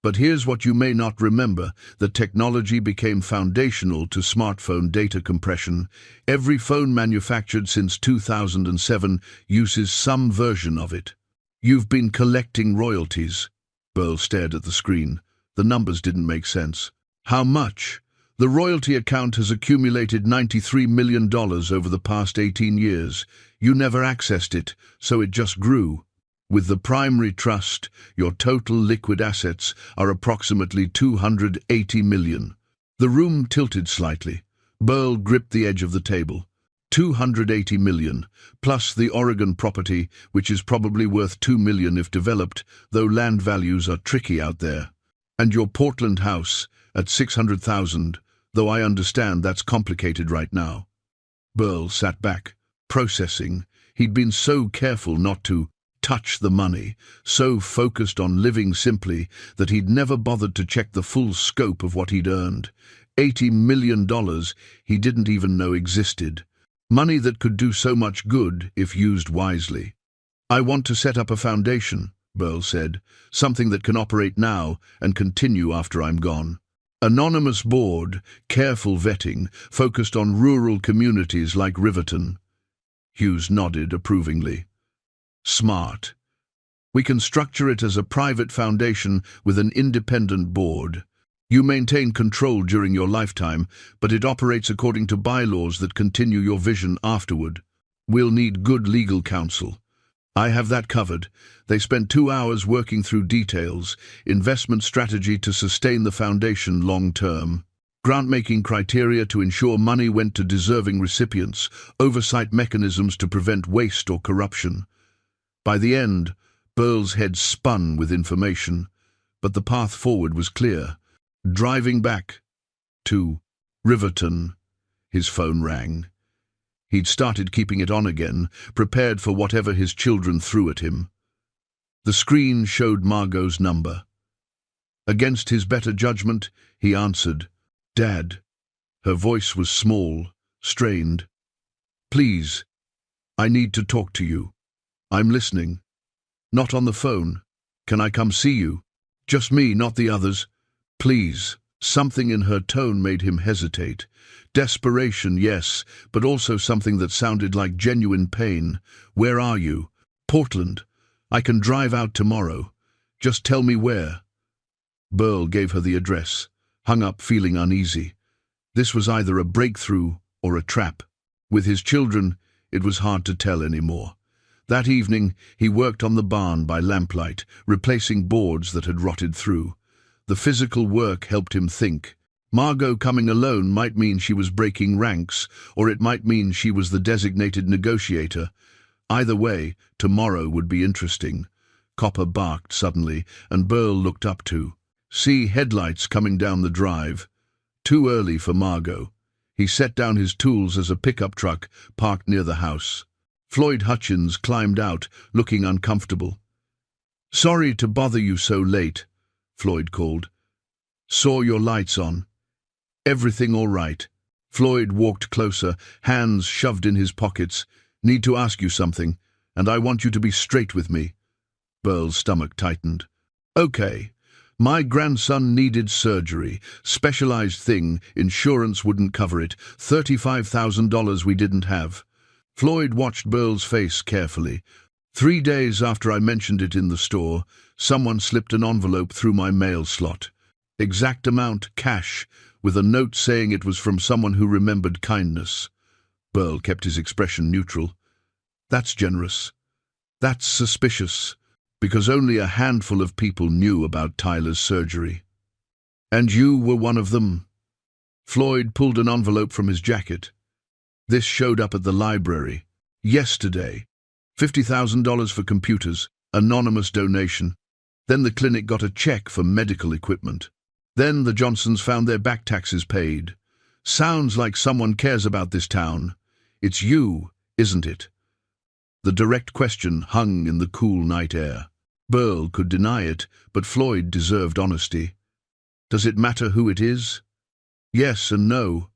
But here's what you may not remember. The technology became foundational to smartphone data compression. Every phone manufactured since 2007 uses some version of it. You've been collecting royalties." Burl stared at the screen. The numbers didn't make sense. "How much?" "The royalty account has accumulated $93 million over the past 18 years. You never accessed it, so it just grew. With the primary trust, your total liquid assets are approximately 280 million. The room tilted slightly. Burl gripped the edge of the table. 280 million, plus the Oregon property, which is probably worth 2 million if developed, though land values are tricky out there. And your Portland house at 600,000, though I understand that's complicated right now." Burl sat back, processing. He'd been so careful not to touch the money, so focused on living simply that he'd never bothered to check the full scope of what he'd earned. $80 million he didn't even know existed. Money that could do so much good if used wisely. "I want to set up a foundation," Burl said, "something that can operate now and continue after I'm gone. Anonymous board, careful vetting, focused on rural communities like Riverton." Hughes nodded approvingly. "Smart. We can structure it as a private foundation with an independent board. You maintain control during your lifetime, but it operates according to bylaws that continue your vision afterward. We'll need good legal counsel. I have that covered. They spent 2 hours working through details, investment strategy to sustain the foundation long-term, grant-making criteria to ensure money went to deserving recipients, oversight mechanisms to prevent waste or corruption. By the end, Burl's head spun with information, but the path forward was clear. Driving back to Riverton, his phone rang. He'd started keeping it on again, prepared for whatever his children threw at him. The screen showed Margot's number. Against his better judgment, he answered. "Dad." Her voice was small, strained. "Please, I need to talk to you. I'm listening. Not on the phone. Can I come see you? Just me, not the others. Please." Something in her tone made him hesitate. Desperation, yes, but also something that sounded like genuine pain. "Where are you?" "Portland. I can drive out tomorrow. Just tell me where." Burl gave her the address, hung up feeling uneasy. This was either a breakthrough or a trap. With his children, it was hard to tell anymore. That evening, he worked on the barn by lamplight, replacing boards that had rotted through. The physical work helped him think. Margot coming alone might mean she was breaking ranks, or it might mean she was the designated negotiator. Either way, tomorrow would be interesting. Copper barked suddenly, and Burl looked up to see headlights coming down the drive. Too early for Margot. He set down his tools as a pickup truck parked near the house. Floyd Hutchins climbed out, looking uncomfortable. "Sorry to bother you so late," Floyd called. "Saw your lights on. Everything all right?" Floyd walked closer, hands shoved in his pockets. "Need to ask you something, and I want you to be straight with me." Burl's stomach tightened. "Okay. My grandson needed surgery. Specialized thing, insurance wouldn't cover it. $35,000 we didn't have." Floyd watched Burl's face carefully. 3 days after I mentioned it in the store, someone slipped an envelope through my mail slot. Exact amount, cash, with a note saying it was from someone who remembered kindness. Burl kept his expression neutral. That's generous. That's suspicious, because only a handful of people knew about Tyler's surgery. And you were one of them. Floyd pulled an envelope from his jacket. This showed up at the library. Yesterday. $50,000 for computers, anonymous donation. Then the clinic got a check for medical equipment. Then the Johnsons found their back taxes paid. Sounds like someone cares about this town. It's you, isn't it? The direct question hung in the cool night air. Burl could deny it, but Floyd deserved honesty. Does it matter who it is? Yes and no.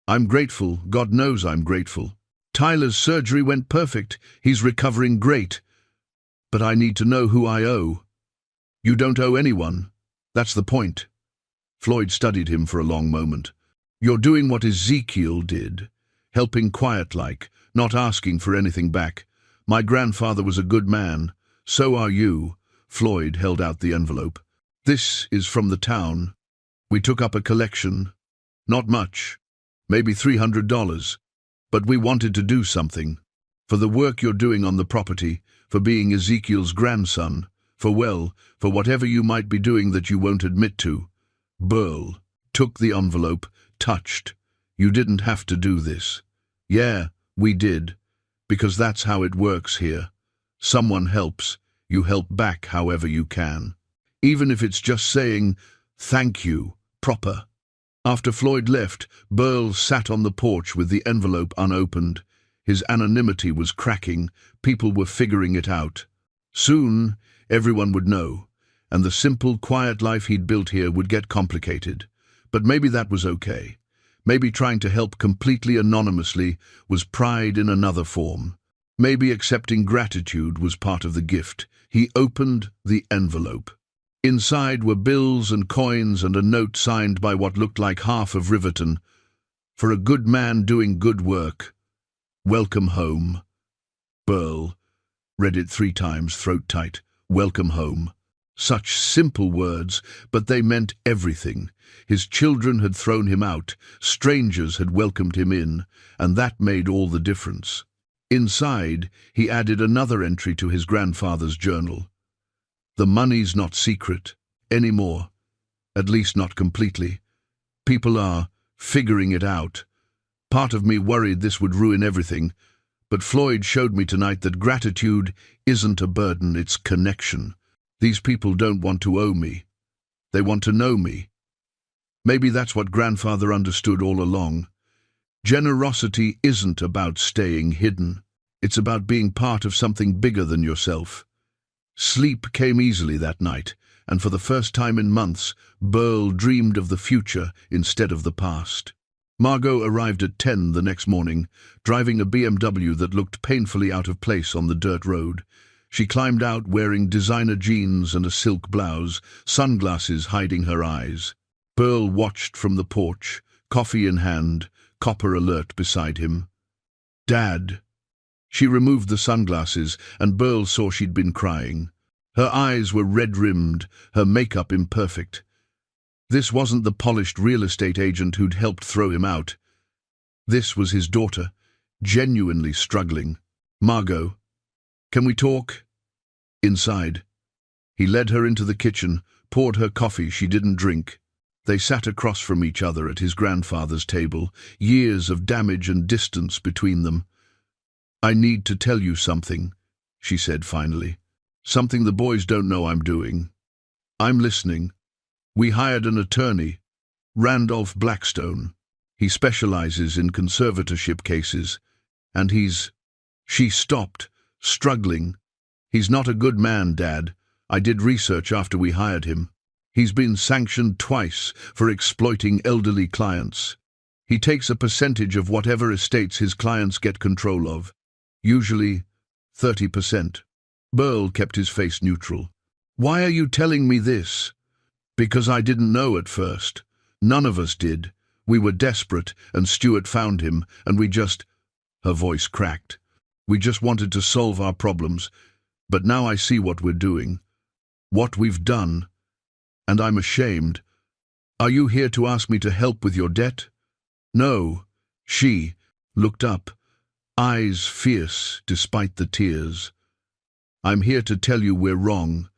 I'm grateful, God knows I'm grateful. Tyler's surgery went perfect, he's recovering great. But I need to know who I owe. You don't owe anyone. That's the point. Floyd studied him for a long moment. You're doing what Ezekiel did, helping quiet-like, not asking for anything back. My grandfather was a good man. So are you. Floyd held out the envelope. This is from the town. We took up a collection. Not much. Maybe $300. But we wanted to do something. For the work you're doing on the property, for being Ezekiel's grandson, for whatever you might be doing that you won't admit to. Burl took the envelope, touched. You didn't have to do this. Yeah, we did. Because that's how it works here. Someone helps, you help back however you can. Even if it's just saying, thank you, proper. After Floyd left, Burl sat on the porch with the envelope unopened. His anonymity was cracking, people were figuring it out. Soon, everyone would know, and the simple, quiet life he'd built here would get complicated. But maybe that was okay. Maybe trying to help completely anonymously was pride in another form. Maybe accepting gratitude was part of the gift. He opened the envelope. Inside were bills and coins and a note signed by what looked like half of Riverton. For a good man doing good work. Welcome home. Burl read it 3 times, throat tight. Welcome home. Such simple words, but they meant everything. His children had thrown him out, strangers had welcomed him in, and that made all the difference. Inside, he added another entry to his grandfather's journal. The money's not secret anymore, at least not completely. People are figuring it out. Part of me worried this would ruin everything, but Floyd showed me tonight that gratitude isn't a burden, it's connection. These people don't want to owe me. They want to know me. Maybe that's what grandfather understood all along. Generosity isn't about staying hidden. It's about being part of something bigger than yourself. Sleep came easily that night, and for the first time in months, Burl dreamed of the future instead of the past. Margot arrived at 10 the next morning, driving a BMW that looked painfully out of place on the dirt road. She climbed out wearing designer jeans and a silk blouse, sunglasses hiding her eyes. Burl watched from the porch, coffee in hand, copper alert beside him. Dad. She removed the sunglasses, and Burl saw she'd been crying. Her eyes were red-rimmed, her makeup imperfect. This wasn't the polished real estate agent who'd helped throw him out. This was his daughter, genuinely struggling. Margot, can we talk? Inside. He led her into the kitchen, poured her coffee she didn't drink. They sat across from each other at his grandfather's table, years of damage and distance between them. I need to tell you something, she said finally. Something the boys don't know I'm doing. I'm listening. We hired an attorney, Randolph Blackstone. He specializes in conservatorship cases, and She stopped, struggling. He's not a good man, Dad. I did research after we hired him. He's been sanctioned twice for exploiting elderly clients. He takes a percentage of whatever estates his clients get control of, usually 30%. Burl kept his face neutral. Why are you telling me this? Because I didn't know at first. None of us did. We were desperate, and Stuart found him, and we just... Her voice cracked. We just wanted to solve our problems, but now I see what we're doing, what we've done, and I'm ashamed. Are you here to ask me to help with your debt? No. She looked up, eyes fierce despite the tears. I'm here to tell you we're wrong.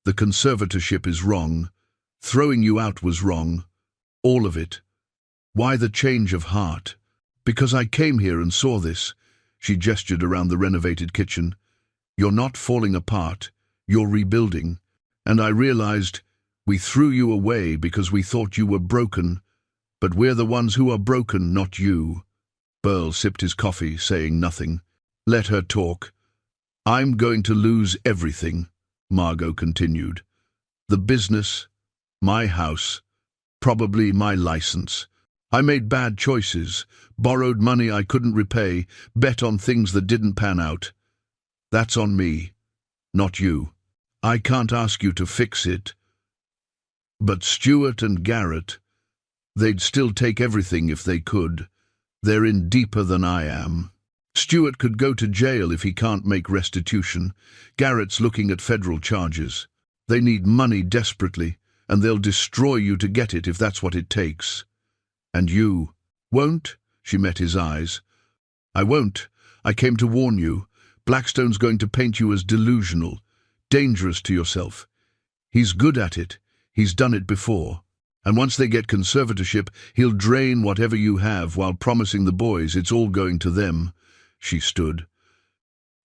The conservatorship is wrong. Throwing you out was wrong. All of it. Why the change of heart? Because I came here and saw this. She gestured around the renovated kitchen. You're not falling apart. You're rebuilding. And I realized we threw you away because we thought you were broken. But we're the ones who are broken, not you. Burl sipped his coffee, saying nothing. Let her talk. I'm going to lose everything, Margot continued. The business, my house, probably my license. I made bad choices, borrowed money I couldn't repay, bet on things that didn't pan out. That's on me, not you. I can't ask you to fix it. But Stuart and Garrett, they'd still take everything if they could. They're in deeper than I am. Stuart could go to jail if he can't make restitution. Garrett's looking at federal charges. They need money desperately, and they'll destroy you to get it if that's what it takes. And you won't? She met his eyes. I won't. I came to warn you. Blackstone's going to paint you as delusional, dangerous to yourself. He's good at it. He's done it before. And once they get conservatorship, he'll drain whatever you have while promising the boys it's all going to them. She stood.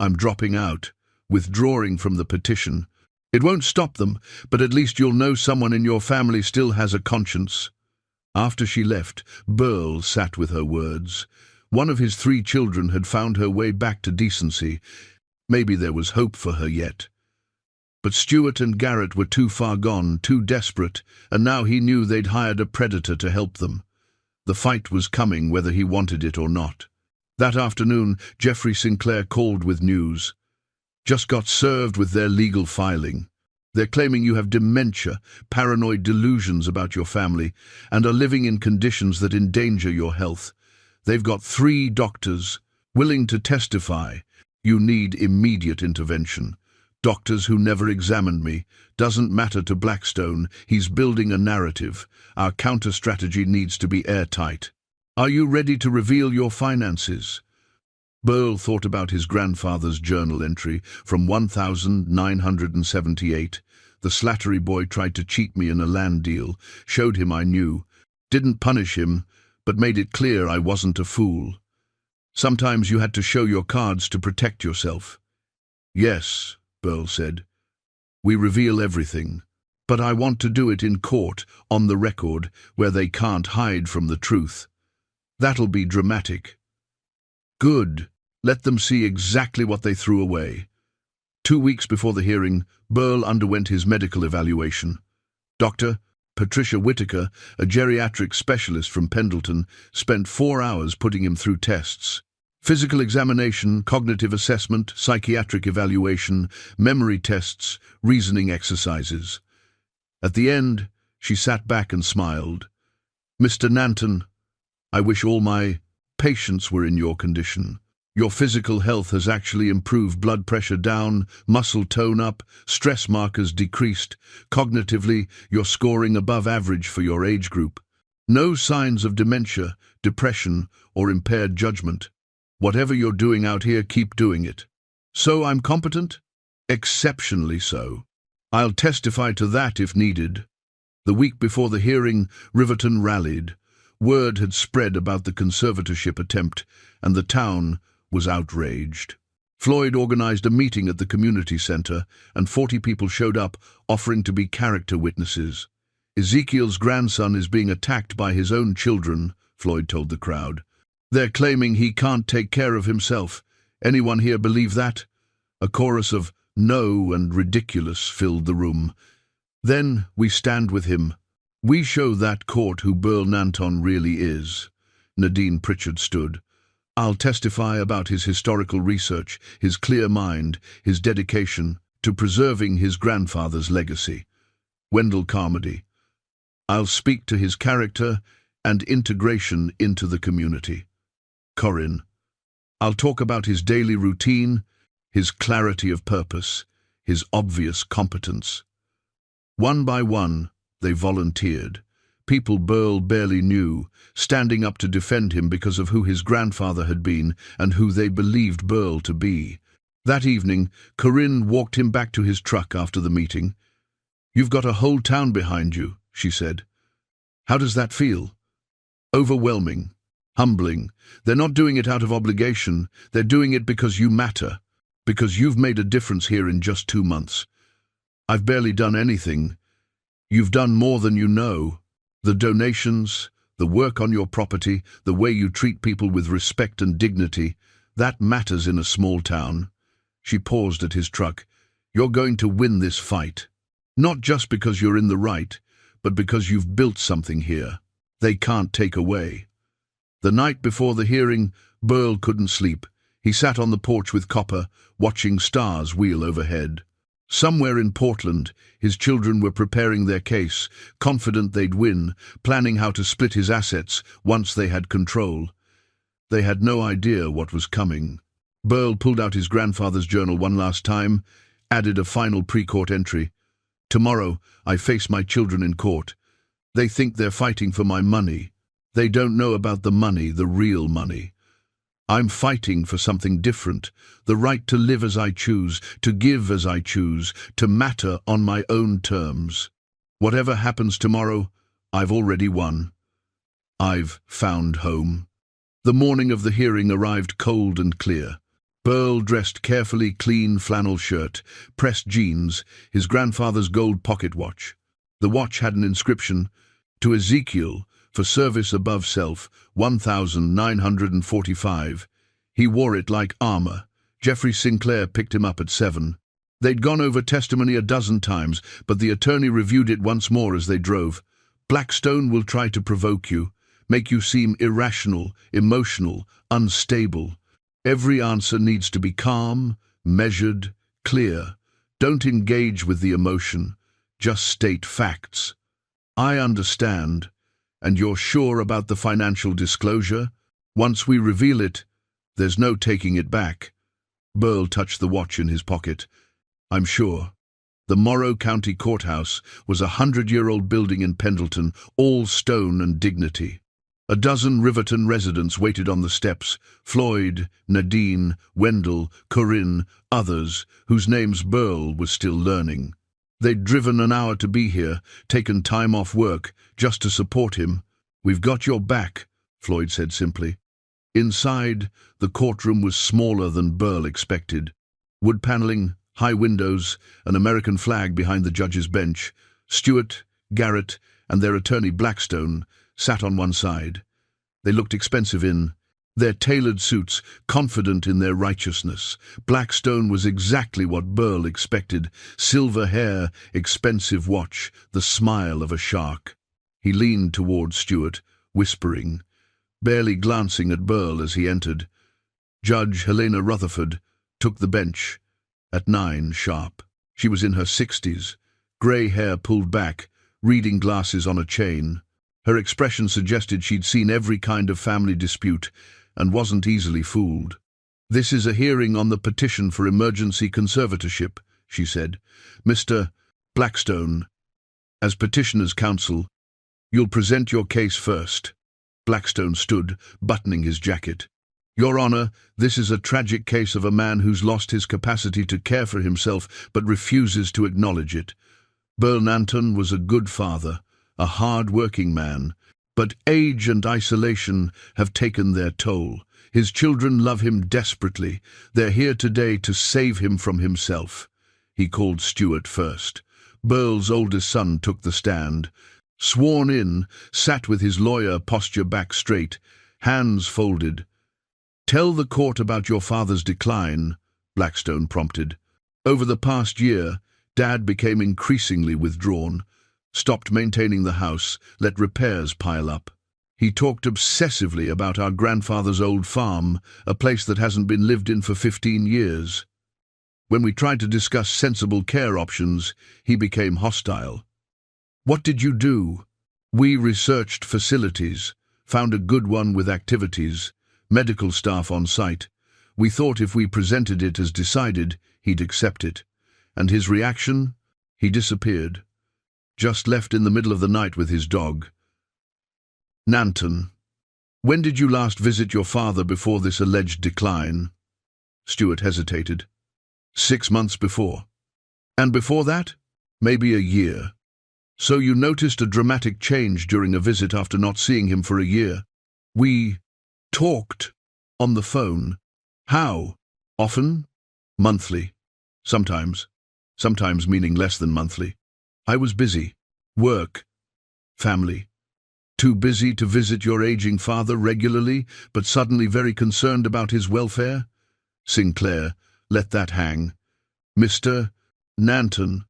I'm dropping out, withdrawing from the petition. It won't stop them, but at least you'll know someone in your family still has a conscience. After she left, Burl sat with her words. One of his 3 children had found her way back to decency. Maybe there was hope for her yet. But Stuart and Garrett were too far gone, too desperate, and now he knew they'd hired a predator to help them. The fight was coming whether he wanted it or not. That afternoon, Jeffrey Sinclair called with news. Just got served with their legal filing. They're claiming you have dementia, paranoid delusions about your family, and are living in conditions that endanger your health. They've got 3 doctors willing to testify. You need immediate intervention. Doctors who never examined me. Doesn't matter to Blackstone. He's building a narrative. Our counter-strategy needs to be airtight. Are you ready to reveal your finances? Burl thought about his grandfather's journal entry from 1978. The Slattery boy tried to cheat me in a land deal, showed him I knew. Didn't punish him, but made it clear I wasn't a fool. Sometimes you had to show your cards to protect yourself. Yes, Burl said. We reveal everything. But I want to do it in court, on the record, where they can't hide from the truth. That'll be dramatic. Good. Let them see exactly what they threw away. 2 weeks before the hearing, Burl underwent his medical evaluation. Dr. Patricia Whitaker, a geriatric specialist from Pendleton, spent 4 hours putting him through tests. Physical examination, cognitive assessment, psychiatric evaluation, memory tests, reasoning exercises. At the end, she sat back and smiled. Mr. Nanton, I wish all my patients were in your condition. Your physical health has actually improved, blood pressure down, muscle tone up, stress markers decreased. Cognitively, you're scoring above average for your age group. No signs of dementia, depression, or impaired judgment. Whatever you're doing out here, keep doing it. So I'm competent? Exceptionally so. I'll testify to that if needed. The week before the hearing, Riverton rallied. Word had spread about the conservatorship attempt, and the town was outraged. Floyd organized a meeting at the community center, and 40 people showed up, offering to be character witnesses. Ezekiel's grandson is being attacked by his own children, Floyd told the crowd. They're claiming he can't take care of himself. Anyone here believe that? A chorus of no and ridiculous filled the room. Then we stand with him. We show that court who Burl Nanton really is. Nadine Pritchard stood. I'll testify about his historical research, his clear mind, his dedication to preserving his grandfather's legacy. Wendell Carmody. I'll speak to his character and integration into the community. Corinne. I'll talk about his daily routine, his clarity of purpose, his obvious competence. One by one, they volunteered. People Burl barely knew, standing up to defend him because of who his grandfather had been and who they believed Burl to be. That evening, Corinne walked him back to his truck after the meeting. "You've got a whole town behind you," she said. "How does that feel?" "Overwhelming. Humbling. They're not doing it out of obligation. They're doing it because you matter. Because you've made a difference here in just 2 months. I've barely done anything. You've done more than you know. The donations, the work on your property, the way you treat people with respect and dignity, that matters in a small town." She paused at his truck. "You're going to win this fight. Not just because you're in the right, but because you've built something here. They can't take away." The night before the hearing, Burl couldn't sleep. He sat on the porch with Copper, watching stars wheel overhead. Somewhere in Portland, his children were preparing their case, confident they'd win, planning how to split his assets once they had control. They had no idea what was coming. Burl pulled out his grandfather's journal one last time, added a final pre-court entry. "Tomorrow, I face my children in court. They think they're fighting for my money. They don't know about the money, the real money. I'm fighting for something different, the right to live as I choose, to give as I choose, to matter on my own terms. Whatever happens tomorrow, I've already won. I've found home." The morning of the hearing arrived cold and clear. Burl dressed carefully, clean flannel shirt, pressed jeans, his grandfather's gold pocket watch. The watch had an inscription, "To Ezekiel, for service above self, 1945. He wore it like armor. Jeffrey Sinclair picked him up at 7. They'd gone over testimony a dozen times, but the attorney reviewed it once more as they drove. "Blackstone will try to provoke you, make you seem irrational, emotional, unstable. Every answer needs to be calm, measured, clear. Don't engage with the emotion. Just state facts. I understand. And you're sure about the financial disclosure? Once we reveal it, there's no taking it back." Burl touched the watch in his pocket. "I'm sure." The Morrow County Courthouse was a 100-year-old building in Pendleton, all stone and dignity. A dozen Riverton residents waited on the steps, Floyd, Nadine, Wendell, Corinne, others, whose names Burl was still learning. They'd driven an hour to be here, taken time off work, just to support him. "We've got your back," Floyd said simply. Inside, the courtroom was smaller than Burl expected. Wood paneling, high windows, an American flag behind the judge's bench. Stewart, Garrett, and their attorney Blackstone sat on one side. They looked expensive in their tailored suits, confident in their righteousness. Blackstone was exactly what Burl expected. Silver hair, expensive watch, the smile of a shark. He leaned toward Stewart, whispering, barely glancing at Burl as he entered. Judge Helena Rutherford took the bench at 9 sharp. She was in her 60s, grey hair pulled back, reading glasses on a chain. Her expression suggested she'd seen every kind of family dispute and wasn't easily fooled. "This is a hearing on the petition for emergency conservatorship," she said. "Mr. Blackstone, as petitioner's counsel, you'll present your case first." Blackstone stood, buttoning his jacket. "Your Honor, this is a tragic case of a man who's lost his capacity to care for himself but refuses to acknowledge it. Burl Nanton was a good father, a hard-working man, but age and isolation have taken their toll. His children love him desperately. They're here today to save him from himself." He called Stewart first. Burl's oldest son took the stand. Sworn in, sat with his lawyer posture back straight, hands folded. "Tell the court about your father's decline," Blackstone prompted. "Over the past year, Dad became increasingly withdrawn. Stopped maintaining the house, let repairs pile up. He talked obsessively about our grandfather's old farm, a place that hasn't been lived in for 15 years. When we tried to discuss sensible care options, he became hostile. What did you do? We researched facilities, found a good one with activities, medical staff on site. We thought if we presented it as decided, he'd accept it. And his reaction? He disappeared. Just left in the middle of the night with his dog. Nanton, when did you last visit your father before this alleged decline? Stuart hesitated. 6 months before. And before that? Maybe a year. So you noticed a dramatic change during a visit after not seeing him for a year. We talked on the phone. How? Often? Monthly. Sometimes. Sometimes meaning less than monthly. I was busy. Work. Family. Too busy to visit your aging father regularly, but suddenly very concerned about his welfare? Sinclair, let that hang. Mr. Nanton,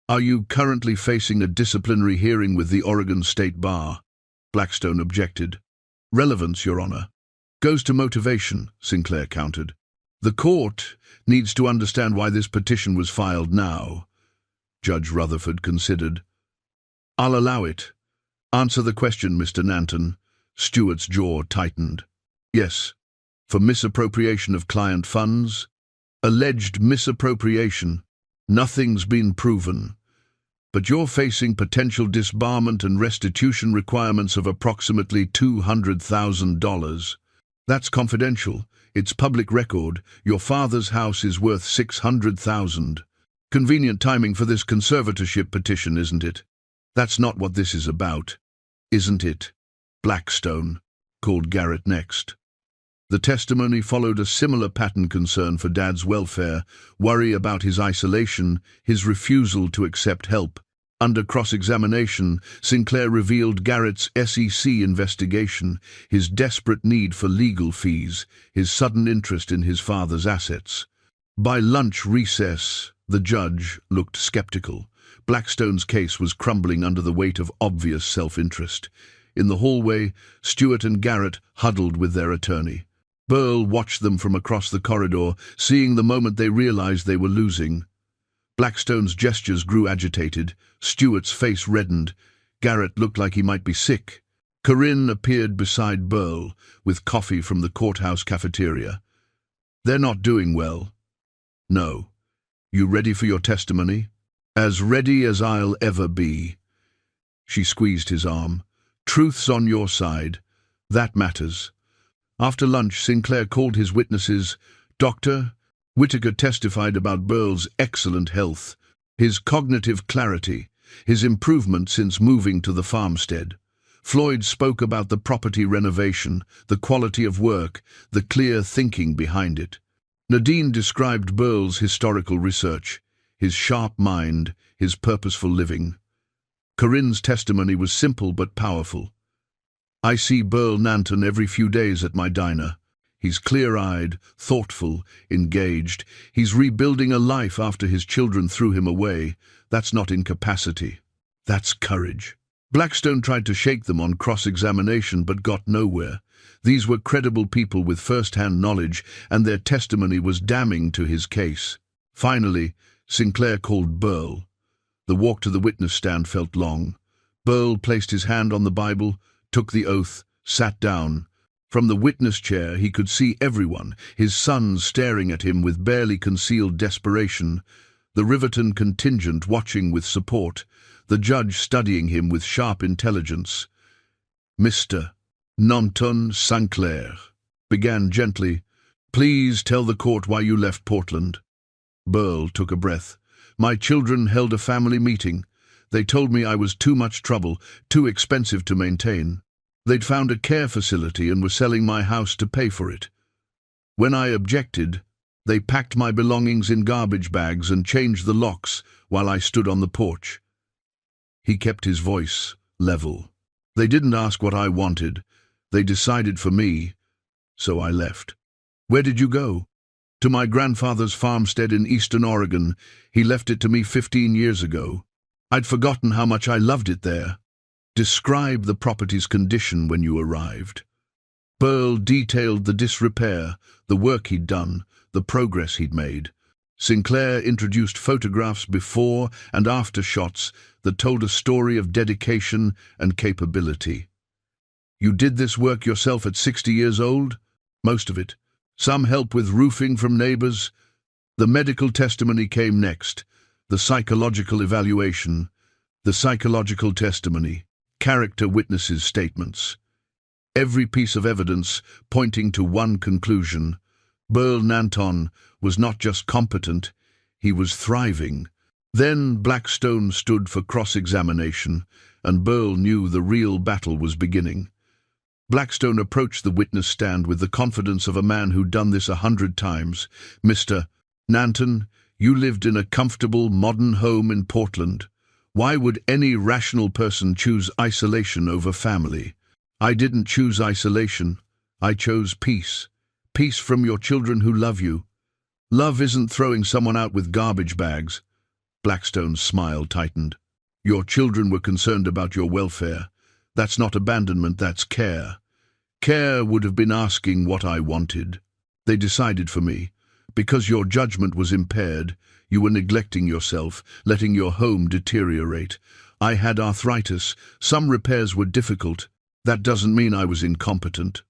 are you currently facing a disciplinary hearing with the Oregon State Bar? Blackstone objected. Relevance, Your Honor. Goes to motivation, Sinclair countered. The court needs to understand why this petition was filed now. Judge Rutherford considered. I'll allow it. Answer the question, Mr. Nanton. Stuart's jaw tightened. Yes. For misappropriation of client funds? Alleged misappropriation. Nothing's been proven. But you're facing potential disbarment and restitution requirements of approximately $200,000. That's confidential. It's public record. Your father's house is worth $600,000. Convenient timing for this conservatorship petition, isn't it? That's not what this is about, isn't it? Blackstone called Garrett next. The testimony followed a similar pattern: concern for Dad's welfare, worry about his isolation, his refusal to accept help. Under cross-examination, Sinclair revealed Garrett's SEC investigation, his desperate need for legal fees, his sudden interest in his father's assets. By lunch recess, the judge looked skeptical. Blackstone's case was crumbling under the weight of obvious self-interest. In the hallway, Stuart and Garrett huddled with their attorney. Burl watched them from across the corridor, seeing the moment they realized they were losing. Blackstone's gestures grew agitated. Stuart's face reddened. Garrett looked like he might be sick. Corinne appeared beside Burl, with coffee from the courthouse cafeteria. They're not doing well. No. You ready for your testimony? As ready as I'll ever be. She squeezed his arm. Truth's on your side. That matters. After lunch, Sinclair called his witnesses. Dr. Whitaker testified about Burl's excellent health, his cognitive clarity, his improvement since moving to the farmstead. Floyd spoke about the property renovation, the quality of work, the clear thinking behind it. Nadine described Burl's historical research, his sharp mind, his purposeful living. Corinne's testimony was simple but powerful. I see Burl Nanton every few days at my diner. He's clear-eyed, thoughtful, engaged. He's rebuilding a life after his children threw him away. That's not incapacity. That's courage. Blackstone tried to shake them on cross-examination but got nowhere. These were credible people with first-hand knowledge, and their testimony was damning to his case. Finally, Sinclair called Burl. The walk to the witness stand felt long. Burl placed his hand on the Bible, took the oath, sat down. From the witness chair he could see everyone, his sons staring at him with barely concealed desperation, the Riverton contingent watching with support, the judge studying him with sharp intelligence. Mr. Nanton Sinclair began gently, Please tell the court why you left Portland. Burl took a breath. My children held a family meeting. They told me I was too much trouble, too expensive to maintain. They'd found a care facility and were selling my house to pay for it. When I objected, they packed my belongings in garbage bags and changed the locks while I stood on the porch. He kept his voice level. They didn't ask what I wanted. They decided for me, so I left. Where did you go? To my grandfather's farmstead in eastern Oregon. He left it to me 15 years ago. I'd forgotten how much I loved it there. Describe the property's condition when you arrived. Burl detailed the disrepair, the work he'd done, the progress he'd made. Sinclair introduced photographs before and after shots that told a story of dedication and capability. You did this work yourself at 60 years old? Most of it. Some help with roofing from neighbors. The medical testimony came next. The psychological evaluation. The psychological testimony. Character witnesses' statements. Every piece of evidence pointing to one conclusion. Burl Nanton was not just competent, he was thriving. Then Blackstone stood for cross-examination, and Burl knew the real battle was beginning. Blackstone approached the witness stand with the confidence of a man who'd done this 100 times. "Mr. Nanton, you lived in a comfortable, modern home in Portland. Why would any rational person choose isolation over family?" "I didn't choose isolation. I chose peace. Peace from your children who love you. Love isn't throwing someone out with garbage bags." Blackstone's smile tightened. "Your children were concerned about your welfare. That's not abandonment, that's care. Care would have been asking what I wanted. They decided for me. Because your judgment was impaired, you were neglecting yourself, letting your home deteriorate. I had arthritis. Some repairs were difficult. That doesn't mean I was incompetent."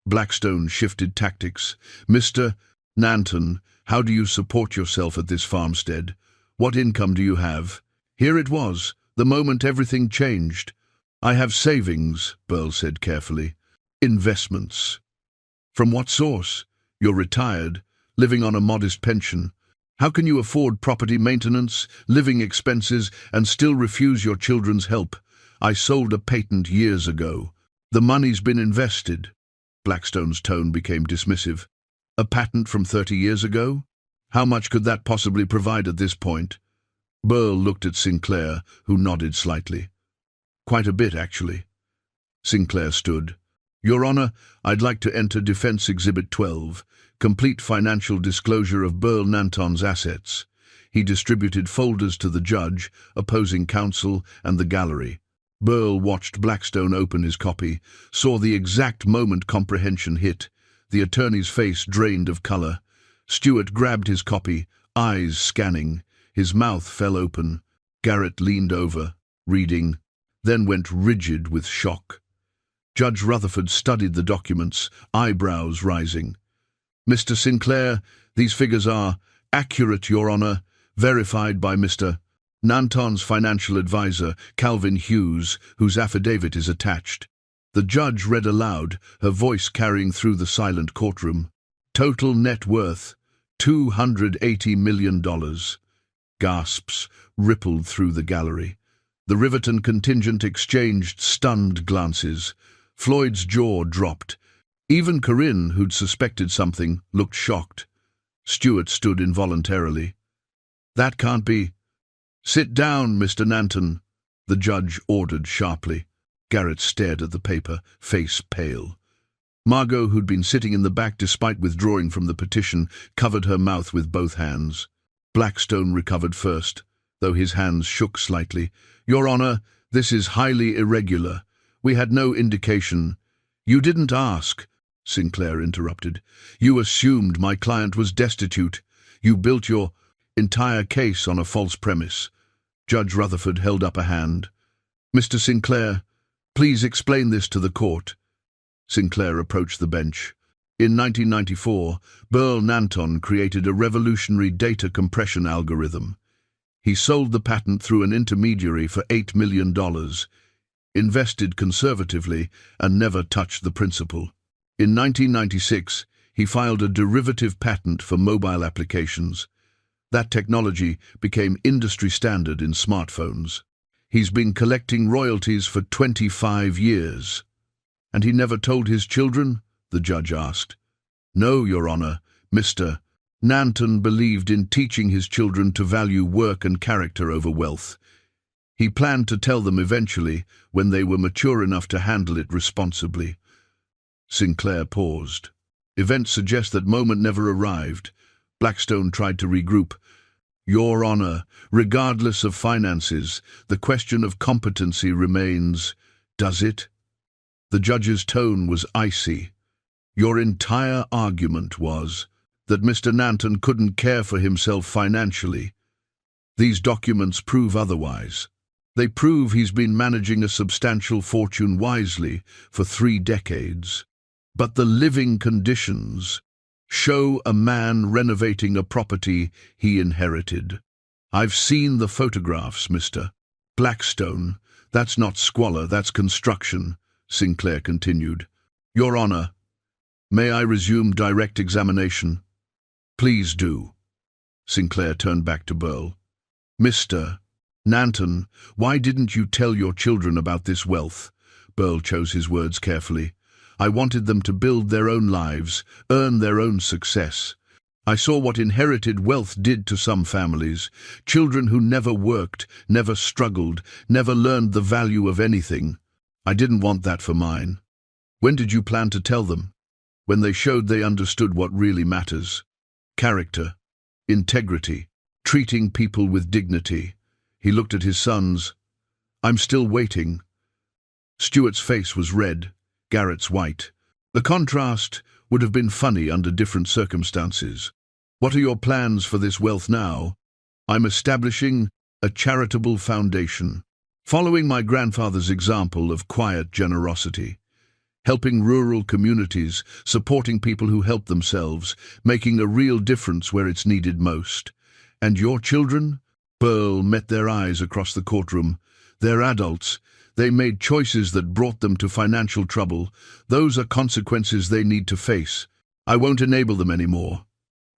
Blackstone shifted tactics. "Mr. Nanton, how do you support yourself at this farmstead? What income do you have?" Here it was, the moment everything changed. "I have savings," Burl said carefully. "Investments." "From what source? You're retired, living on a modest pension. How can you afford property maintenance, living expenses, and still refuse your children's help? I sold a patent years ago. The money's been invested." Blackstone's tone became dismissive. "A patent from 30 years ago? How much could that possibly provide at this point?" Burl looked at Sinclair, who nodded slightly. "Quite a bit, actually." Sinclair stood. "Your Honor, I'd like to enter Defense Exhibit 12, complete financial disclosure of Burl Nanton's assets." He distributed folders to the judge, opposing counsel, and the gallery. Burl watched Blackstone open his copy, saw the exact moment comprehension hit. The attorney's face drained of color. Stewart grabbed his copy, eyes scanning. His mouth fell open. Garrett leaned over, reading, then went rigid with shock. Judge Rutherford studied the documents, eyebrows rising. "Mr. Sinclair, these figures are accurate, Your Honor, verified by Mr. Nanton's financial advisor, Calvin Hughes, whose affidavit is attached." The judge read aloud, her voice carrying through the silent courtroom. "Total net worth, $280 million. Gasps rippled through the gallery. The Riverton contingent exchanged stunned glances. Floyd's jaw dropped. Even Corinne, who'd suspected something, looked shocked. Stewart stood involuntarily. "That can't be—" "Sit down, Mr. Nanton," the judge ordered sharply. Garrett stared at the paper, face pale. Margot, who'd been sitting in the back despite withdrawing from the petition, covered her mouth with both hands. Blackstone recovered first, though his hands shook slightly. "Your Honor, this is highly irregular. We had no indication." "You didn't ask," Sinclair interrupted. "You assumed my client was destitute. You built your entire case on a false premise." Judge Rutherford held up a hand. "Mr. Sinclair, please explain this to the court." Sinclair approached the bench. In 1994, Burl Nanton created a revolutionary data compression algorithm. He sold the patent through an intermediary for $8 million, invested conservatively, and never touched the principal. In 1996, he filed a derivative patent for mobile applications. That technology became industry standard in smartphones. He's been collecting royalties for 25 years. "And he never told his children?" the judge asked. "No, Your Honor. Mr. Nanton believed in teaching his children to value work and character over wealth. He planned to tell them eventually, when they were mature enough to handle it responsibly." Sinclair paused. "Events suggest that moment never arrived." Blackstone tried to regroup. "Your Honor, regardless of finances, the question of competency remains. Does it?" The judge's tone was icy. "Your entire argument was that Mr. Nanton couldn't care for himself financially. These documents prove otherwise. They prove he's been managing a substantial fortune wisely for 3 decades. But the living conditions—" Show a man renovating a property he inherited. I've seen the photographs, Mr. Blackstone. That's not squalor, that's construction, Sinclair continued. Your Honor, may I resume direct examination? Please do. Sinclair turned back to Burl. Mr. Nanton, why didn't you tell your children about this wealth? Burl chose his words carefully. I wanted them to build their own lives, earn their own success. I saw what inherited wealth did to some families. Children who never worked, never struggled, never learned the value of anything. I didn't want that for mine. When did you plan to tell them? When they showed they understood what really matters. Character, integrity, treating people with dignity. He looked at his sons. I'm still waiting. Stuart's face was red, Garrett's white. The contrast would have been funny under different circumstances. What are your plans for this wealth now? I'm establishing a charitable foundation, following my grandfather's example of quiet generosity, helping rural communities, supporting people who help themselves, making a real difference where it's needed most. And your children? Burl met their eyes across the courtroom. They're adults. They made choices that brought them to financial trouble. Those are consequences they need to face. I won't enable them anymore.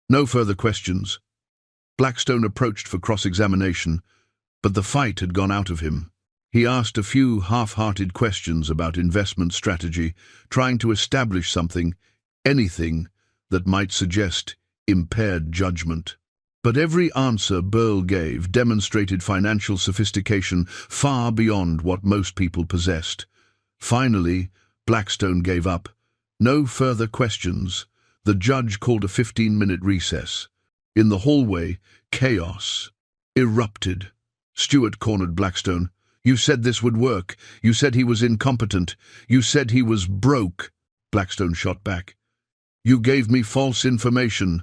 No further questions. Blackstone approached for cross-examination, but the fight had gone out of him. He asked a few half-hearted questions about investment strategy, trying to establish something, anything, that might suggest impaired judgment. But every answer Burl gave demonstrated financial sophistication far beyond what most people possessed. Finally, Blackstone gave up. No further questions. The judge called a 15-minute recess. In the hallway, chaos erupted. Stuart cornered Blackstone. You said this would work. You said he was incompetent. You said he was broke. Blackstone shot back. You gave me false information.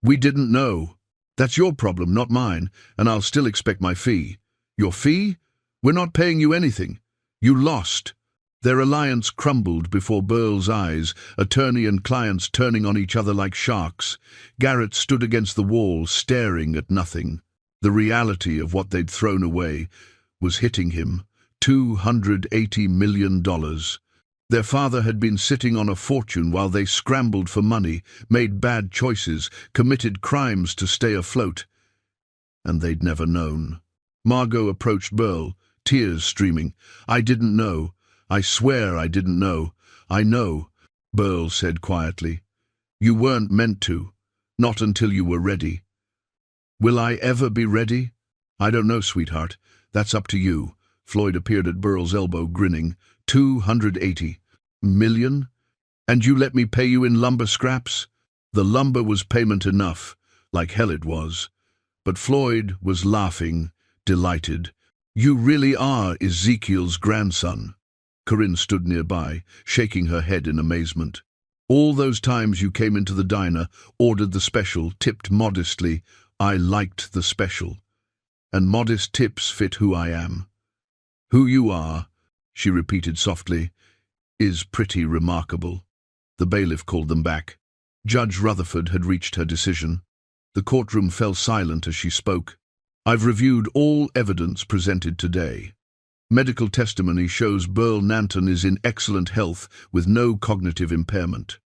We didn't know. That's your problem, not mine, and I'll still expect my fee. Your fee? We're not paying you anything. You lost. Their alliance crumbled before Burl's eyes, attorney and clients turning on each other like sharks. Garrett stood against the wall, staring at nothing. The reality of what they'd thrown away was hitting him. $280 million. Their father had been sitting on a fortune while they scrambled for money, made bad choices, committed crimes to stay afloat. And they'd never known. Margot approached Burl, tears streaming. I didn't know. I swear I didn't know. I know, Burl said quietly. You weren't meant to. Not until you were ready. Will I ever be ready? I don't know, sweetheart. That's up to you. Floyd appeared at Burl's elbow, grinning. 280 million? And you let me pay you in lumber scraps? The lumber was payment enough, like hell it was. But Floyd was laughing, delighted. You really are Ezekiel's grandson. Corinne stood nearby, shaking her head in amazement. All those times you came into the diner, ordered the special, tipped modestly. I liked the special. And modest tips fit who I am. Who you are, she repeated softly, is pretty remarkable. The bailiff called them back. Judge Rutherford had reached her decision. The courtroom fell silent as she spoke. I've reviewed all evidence presented today. Medical testimony shows Burl Nanton is in excellent health with no cognitive impairment.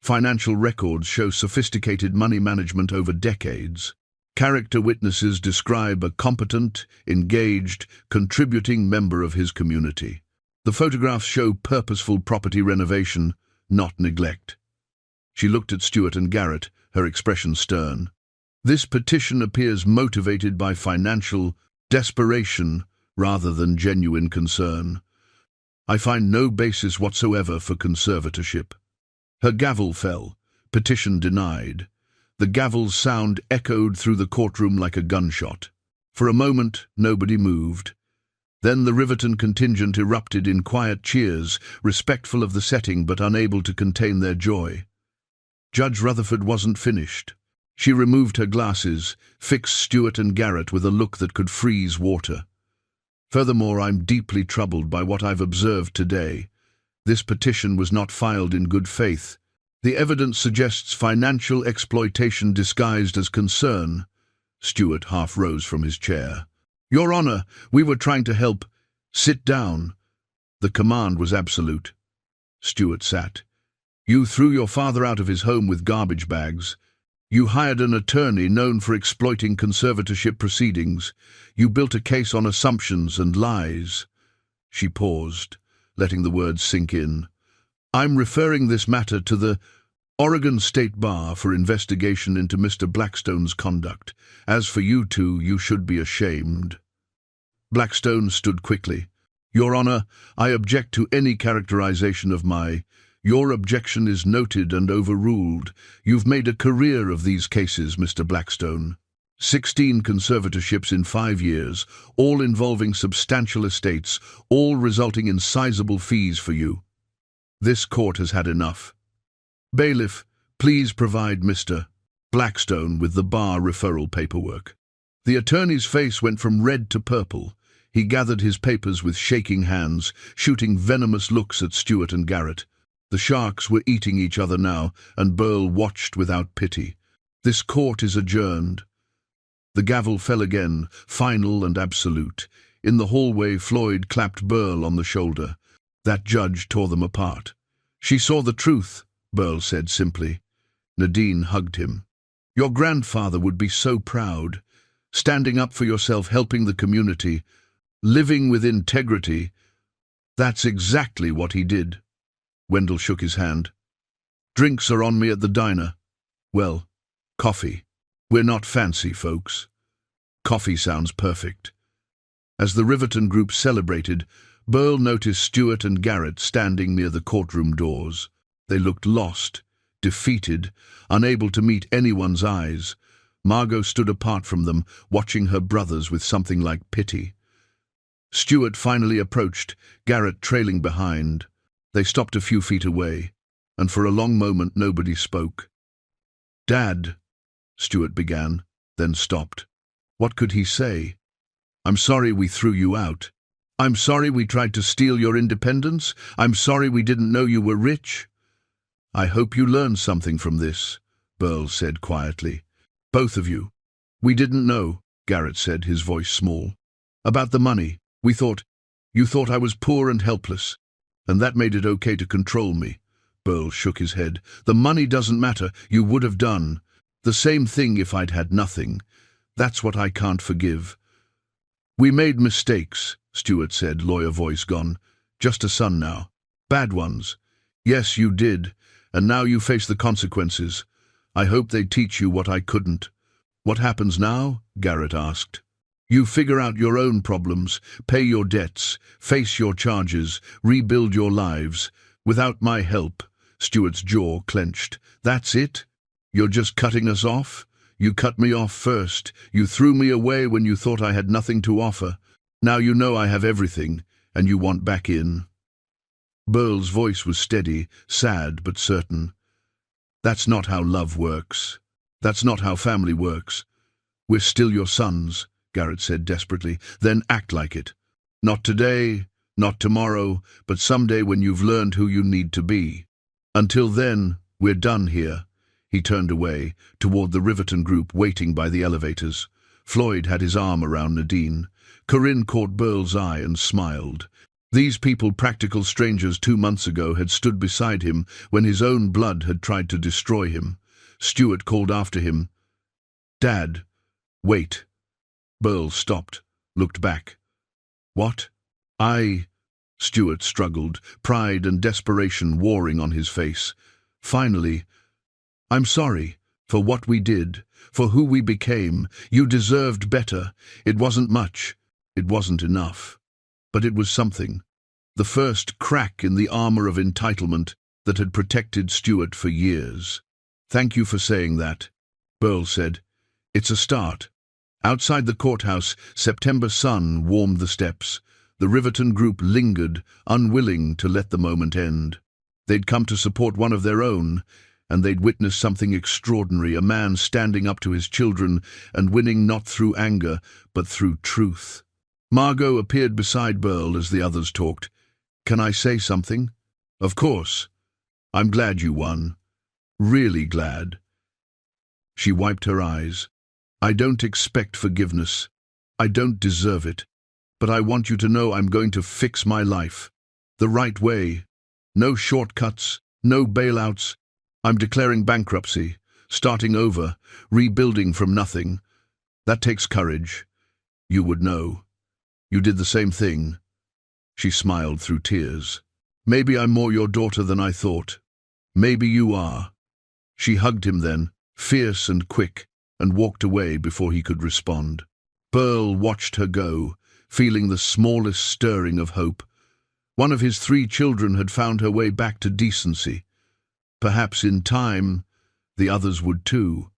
Financial records show sophisticated money management over decades. Character witnesses describe a competent, engaged, contributing member of his community. The photographs show purposeful property renovation, not neglect. She looked at Stuart and Garrett, her expression stern. This petition appears motivated by financial desperation rather than genuine concern. I find no basis whatsoever for conservatorship. Her gavel fell, petition denied. The gavel's sound echoed through the courtroom like a gunshot. For a moment, nobody moved. Then the Riverton contingent erupted in quiet cheers, respectful of the setting but unable to contain their joy. Judge Rutherford wasn't finished. She removed her glasses, fixed Stuart and Garrett with a look that could freeze water. Furthermore, I'm deeply troubled by what I've observed today. This petition was not filed in good faith. The evidence suggests financial exploitation disguised as concern. Stewart half rose from his chair. Your Honor, we were trying to help. Sit down. The command was absolute. Stewart sat. You threw your father out of his home with garbage bags. You hired an attorney known for exploiting conservatorship proceedings. You built a case on assumptions and lies. She paused, letting the words sink in. I'm referring this matter to the Oregon State Bar for investigation into Mr. Blackstone's conduct. As for you two, you should be ashamed. Blackstone stood quickly. Your Honor, I object to any characterization of my... Your objection is noted and overruled. You've made a career of these cases, Mr. Blackstone. 16 conservatorships in 5 years, all involving substantial estates, all resulting in sizable fees for you. This court has had enough. Bailiff, please provide Mr. Blackstone with the bar referral paperwork. The attorney's face went from red to purple. He gathered his papers with shaking hands, shooting venomous looks at Stewart and Garrett. The sharks were eating each other now, and Burl watched without pity. This court is adjourned. The gavel fell again, final and absolute. In the hallway, Floyd clapped Burl on the shoulder. That judge tore them apart. She saw the truth, Burl said simply. Nadine hugged him. Your grandfather would be so proud. Standing up for yourself, helping the community, living with integrity. That's exactly what he did. Wendell shook his hand. Drinks are on me at the diner. Well, coffee. We're not fancy, folks. Coffee sounds perfect. As the Riverton group celebrated, Burl noticed Stewart and Garrett standing near the courtroom doors. They looked lost, defeated, unable to meet anyone's eyes. Margot stood apart from them, watching her brothers with something like pity. Stewart finally approached, Garrett trailing behind. They stopped a few feet away, and for a long moment nobody spoke. Dad, Stewart began, then stopped. What could he say? I'm sorry we threw you out. I'm sorry we tried to steal your independence. I'm sorry we didn't know you were rich. I hope you learned something from this, Burl said quietly. Both of you. We didn't know, Garrett said, his voice small. About the money. You thought I was poor and helpless. And that made it okay to control me. Burl shook his head. The money doesn't matter. You would have done. The same thing if I'd had nothing. That's what I can't forgive. We made mistakes, Stewart said, lawyer voice gone. Just a son now. Bad ones. Yes, you did. And now you face the consequences. I hope they teach you what I couldn't. What happens now? Garrett asked. You figure out your own problems, pay your debts, face your charges, rebuild your lives. Without my help. Stewart's jaw clenched. That's it? You're just cutting us off? You cut me off first. You threw me away when you thought I had nothing to offer. Now you know I have everything, and you want back in. Burl's voice was steady, sad but certain. That's not how love works. That's not how family works. We're still your sons, Garrett said desperately. Then act like it. Not today, not tomorrow, but someday when you've learned who you need to be. Until then, we're done here. He turned away, toward the Riverton group waiting by the elevators. Floyd had his arm around Nadine. Corinne caught Burl's eye and smiled. These people, practical strangers 2 months ago, had stood beside him when his own blood had tried to destroy him. Stewart called after him. Dad, wait. Burl stopped, looked back. What? Stewart struggled, pride and desperation warring on his face. Finally, I'm sorry for what we did, for who we became. You deserved better. It wasn't much. It wasn't enough. But it was something. The first crack in the armor of entitlement that had protected Stewart for years. Thank you for saying that, Burl said. It's a start. Outside the courthouse, September sun warmed the steps. The Riverton group lingered, unwilling to let the moment end. They'd come to support one of their own, and they'd witnessed something extraordinary, a man standing up to his children and winning not through anger, but through truth. Margot appeared beside Burl as the others talked. Can I say something? Of course. I'm glad you won. Really glad. She wiped her eyes. I don't expect forgiveness. I don't deserve it. But I want you to know I'm going to fix my life. The right way. No shortcuts, no bailouts. I'm declaring bankruptcy, starting over, rebuilding from nothing. That takes courage. You would know. You did the same thing. She smiled through tears. Maybe I'm more your daughter than I thought. Maybe you are. She hugged him then, fierce and quick, and walked away before he could respond. Pearl watched her go, feeling the smallest stirring of hope. One of his 3 children had found her way back to decency. Perhaps in time, the others would too.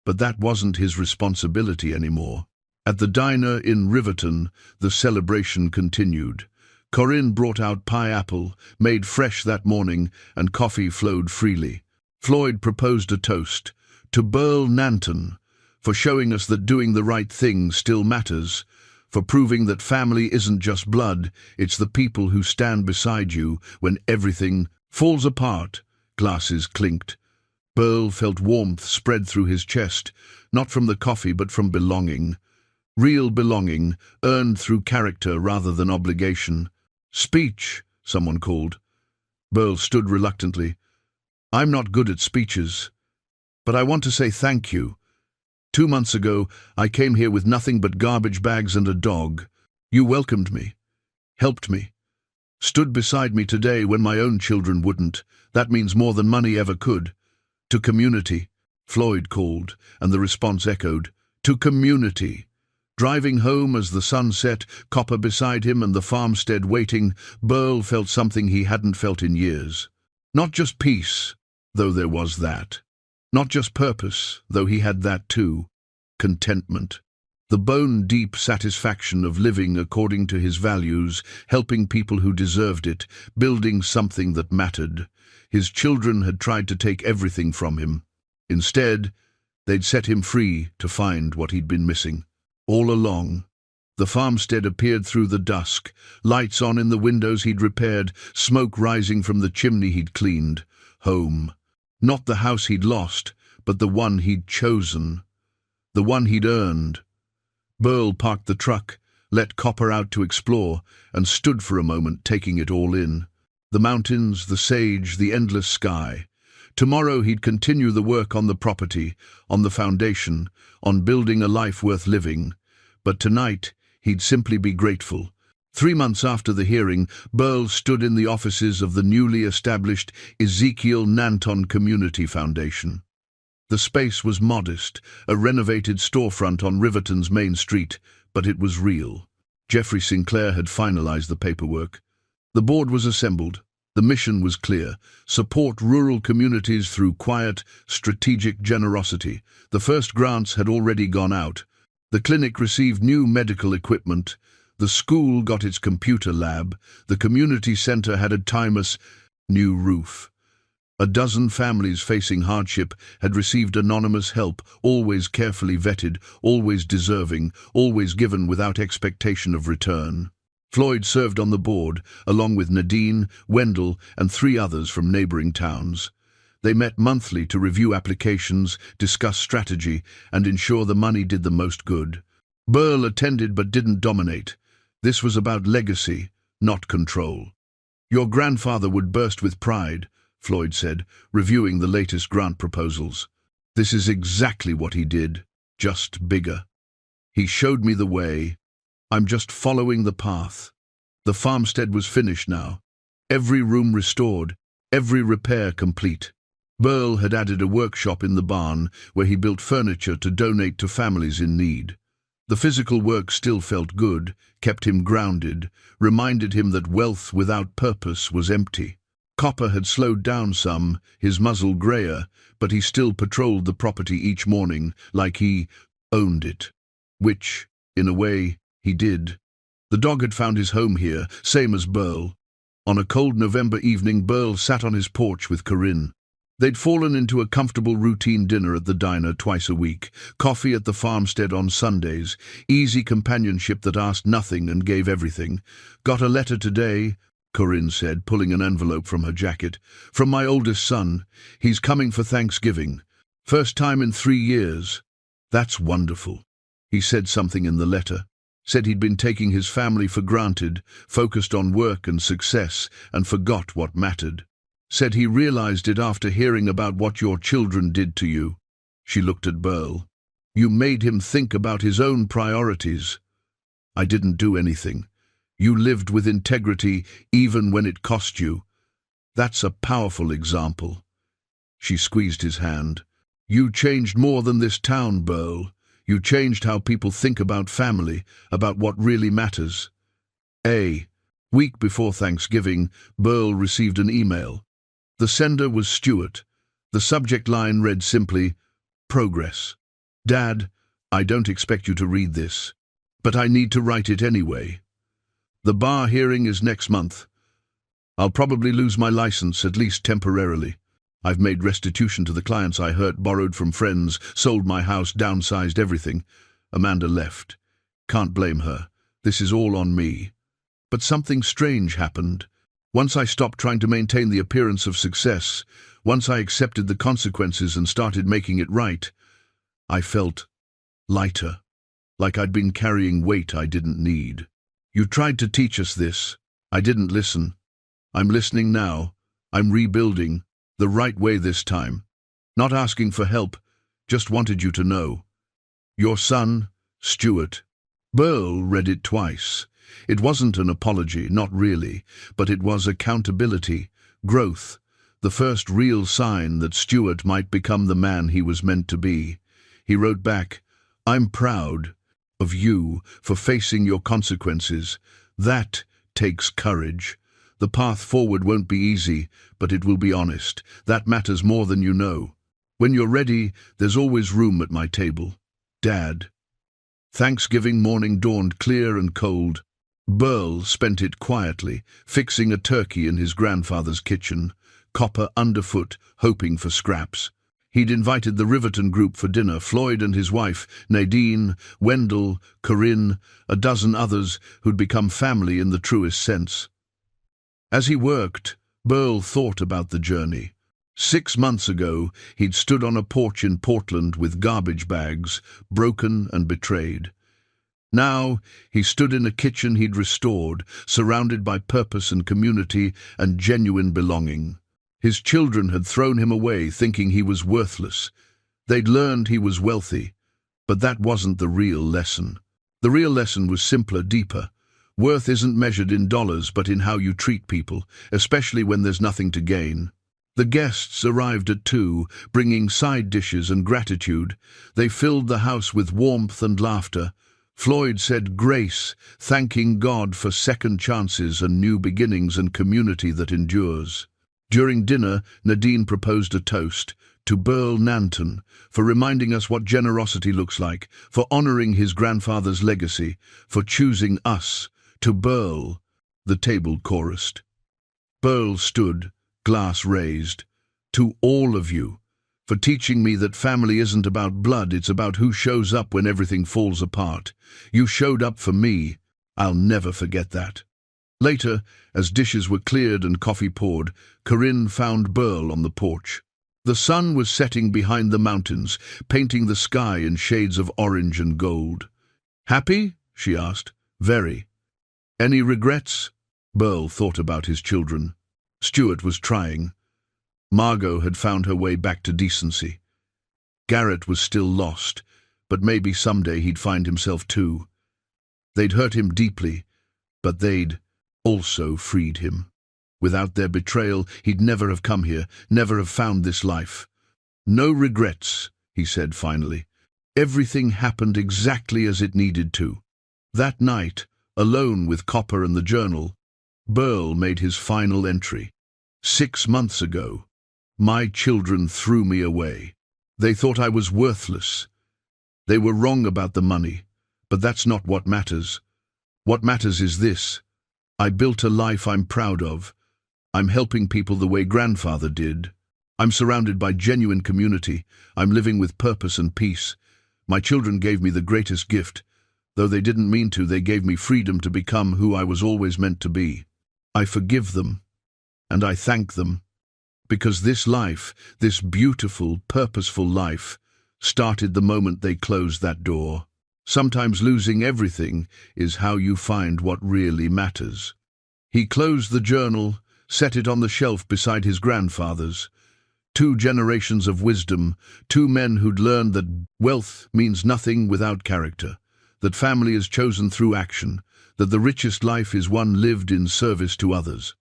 But that wasn't his responsibility anymore. At the diner in Riverton, the celebration continued. Corinne brought out pie apple, made fresh that morning, and coffee flowed freely. Floyd proposed a toast, to Burl Nanton, for showing us that doing the right thing still matters, for proving that family isn't just blood, it's the people who stand beside you when everything falls apart. Glasses clinked. Burl felt warmth spread through his chest, not from the coffee but from belonging. Real belonging, earned through character rather than obligation. Speech, someone called. Burl stood reluctantly. I'm not good at speeches, but I want to say thank you. 2 months ago, I came here with nothing but garbage bags and a dog. You welcomed me, helped me, stood beside me today when my own children wouldn't. That means more than money ever could. To community, Floyd called, and the response echoed. To community. Driving home as the sun set, Copper beside him and the farmstead waiting, Burl felt something he hadn't felt in years. Not just peace, though there was that. Not just purpose, though he had that too. Contentment. The bone-deep satisfaction of living according to his values, helping people who deserved it, building something that mattered. His children had tried to take everything from him. Instead, they'd set him free to find what he'd been missing. All along, the farmstead appeared through the dusk, lights on in the windows he'd repaired, smoke rising from the chimney he'd cleaned. Home. Not the house he'd lost, but the one he'd chosen. The one he'd earned. Burl parked the truck, let Copper out to explore, and stood for a moment taking it all in. The mountains, the sage, the endless sky. Tomorrow he'd continue the work on the property, on the foundation, on building a life worth living. But tonight, he'd simply be grateful. 3 months after the hearing, Burl stood in the offices of the newly established Ezekiel Nanton Community Foundation. The space was modest, a renovated storefront on Riverton's main street, but it was real. Jeffrey Sinclair had finalized the paperwork. The board was assembled. The mission was clear: support rural communities through quiet, strategic generosity. The first grants had already gone out. The clinic received new medical equipment. The school got its computer lab. The community center had a timeless new roof. A dozen families facing hardship had received anonymous help, always carefully vetted, always deserving, always given without expectation of return. Floyd served on the board, along with Nadine, Wendell, and 3 others from neighboring towns. They met monthly to review applications, discuss strategy, and ensure the money did the most good. Burl attended but didn't dominate. This was about legacy, not control. Your grandfather would burst with pride, Floyd said, reviewing the latest grant proposals. This is exactly what he did, just bigger. He showed me the way. I'm just following the path. The farmstead was finished now. Every room restored, every repair complete. Burl had added a workshop in the barn where he built furniture to donate to families in need. The physical work still felt good, kept him grounded, reminded him that wealth without purpose was empty. Copper had slowed down some, his muzzle grayer, but he still patrolled the property each morning like he owned it. Which, in a way, he did. The dog had found his home here, same as Burl. On a cold November evening, Burl sat on his porch with Corinne. They'd fallen into a comfortable routine dinner at the diner twice a week, coffee at the farmstead on Sundays, easy companionship that asked nothing and gave everything. Got a letter today, Corinne said, pulling an envelope from her jacket. "From my oldest son. He's coming for Thanksgiving. First time in 3 years. That's wonderful." He said something in the letter. Said he'd been taking his family for granted, focused on work and success, and forgot what mattered. Said he realized it after hearing about what your children did to you. She looked at Burl. "You made him think about his own priorities." "I didn't do anything. You lived with integrity even when it cost you. That's a powerful example." She squeezed his hand. "You changed more than this town, Burl. You changed how people think about family, about what really matters." A week before Thanksgiving, Burl received an email. The sender was Stuart. The subject line read simply, "Progress." "Dad, I don't expect you to read this, but I need to write it anyway. The bar hearing is next month. I'll probably lose my license, at least temporarily. I've made restitution to the clients I hurt, borrowed from friends, sold my house, downsized everything." Amanda left. "Can't blame her. This is all on me." But something strange happened. Once I stopped trying to maintain the appearance of success, once I accepted the consequences and started making it right, I felt lighter, like I'd been carrying weight I didn't need. "You tried to teach us this. I didn't listen. I'm listening now. I'm rebuilding, the right way this time. Not asking for help, just wanted you to know. Your son, Stuart." Burl read it twice. It wasn't an apology, not really, but it was accountability, growth, the first real sign that Stuart might become the man he was meant to be. He wrote back, "I'm proud of you for facing your consequences. That takes courage. The path forward won't be easy, but it will be honest. That matters more than you know. When you're ready, there's always room at my table. Dad." Thanksgiving morning dawned clear and cold. Burl spent it quietly, fixing a turkey in his grandfather's kitchen, copper underfoot, hoping for scraps. He'd invited the Riverton group for dinner, Floyd and his wife, Nadine, Wendell, Corinne, a dozen others who'd become family in the truest sense. As he worked, Burl thought about the journey. 6 months ago, he'd stood on a porch in Portland with garbage bags, broken and betrayed. Now, he stood in a kitchen he'd restored, surrounded by purpose and community and genuine belonging. His children had thrown him away, thinking he was worthless. They'd learned he was wealthy, but that wasn't the real lesson. The real lesson was simpler, deeper. Worth isn't measured in dollars, but in how you treat people, especially when there's nothing to gain. The guests arrived at 2, bringing side dishes and gratitude. They filled the house with warmth and laughter. Floyd said grace, thanking God for second chances and new beginnings and community that endures. During dinner, Nadine proposed a toast to Burl Nanton for reminding us what generosity looks like, for honoring his grandfather's legacy, for choosing us. To Burl, the table chorused. Burl stood, glass raised. To all of you, for teaching me that family isn't about blood, it's about who shows up when everything falls apart. You showed up for me. I'll never forget that. Later, as dishes were cleared and coffee poured, Corinne found Burl on the porch. The sun was setting behind the mountains, painting the sky in shades of orange and gold. "Happy?" she asked. "Very." "Any regrets?" Burl thought about his children. Stuart was trying. Margot had found her way back to decency. Garrett was still lost, but maybe someday he'd find himself too. They'd hurt him deeply, but they'd also freed him. Without their betrayal, he'd never have come here, never have found this life. "No regrets," he said finally. "Everything happened exactly as it needed to." That night, alone with Copper and the journal, Burl made his final entry. 6 months ago, my children threw me away. They thought I was worthless. They were wrong about the money, but that's not what matters. What matters is this. I built a life I'm proud of. I'm helping people the way grandfather did. I'm surrounded by genuine community. I'm living with purpose and peace. My children gave me the greatest gift. Though they didn't mean to, they gave me freedom to become who I was always meant to be. I forgive them, and I thank them, because this life, this beautiful, purposeful life, started the moment they closed that door. Sometimes losing everything is how you find what really matters. He closed the journal, set it on the shelf beside his grandfather's. 2 generations of wisdom, 2 men who'd learned that wealth means nothing without character, that family is chosen through action, that the richest life is one lived in service to others.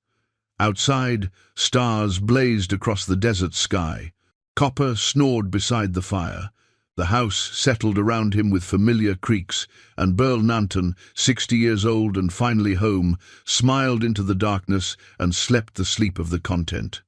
Outside, stars blazed across the desert sky. Copper snored beside the fire. The house settled around him with familiar creaks, and Burl Nanton, 60 years old and finally home, smiled into the darkness and slept the sleep of the content.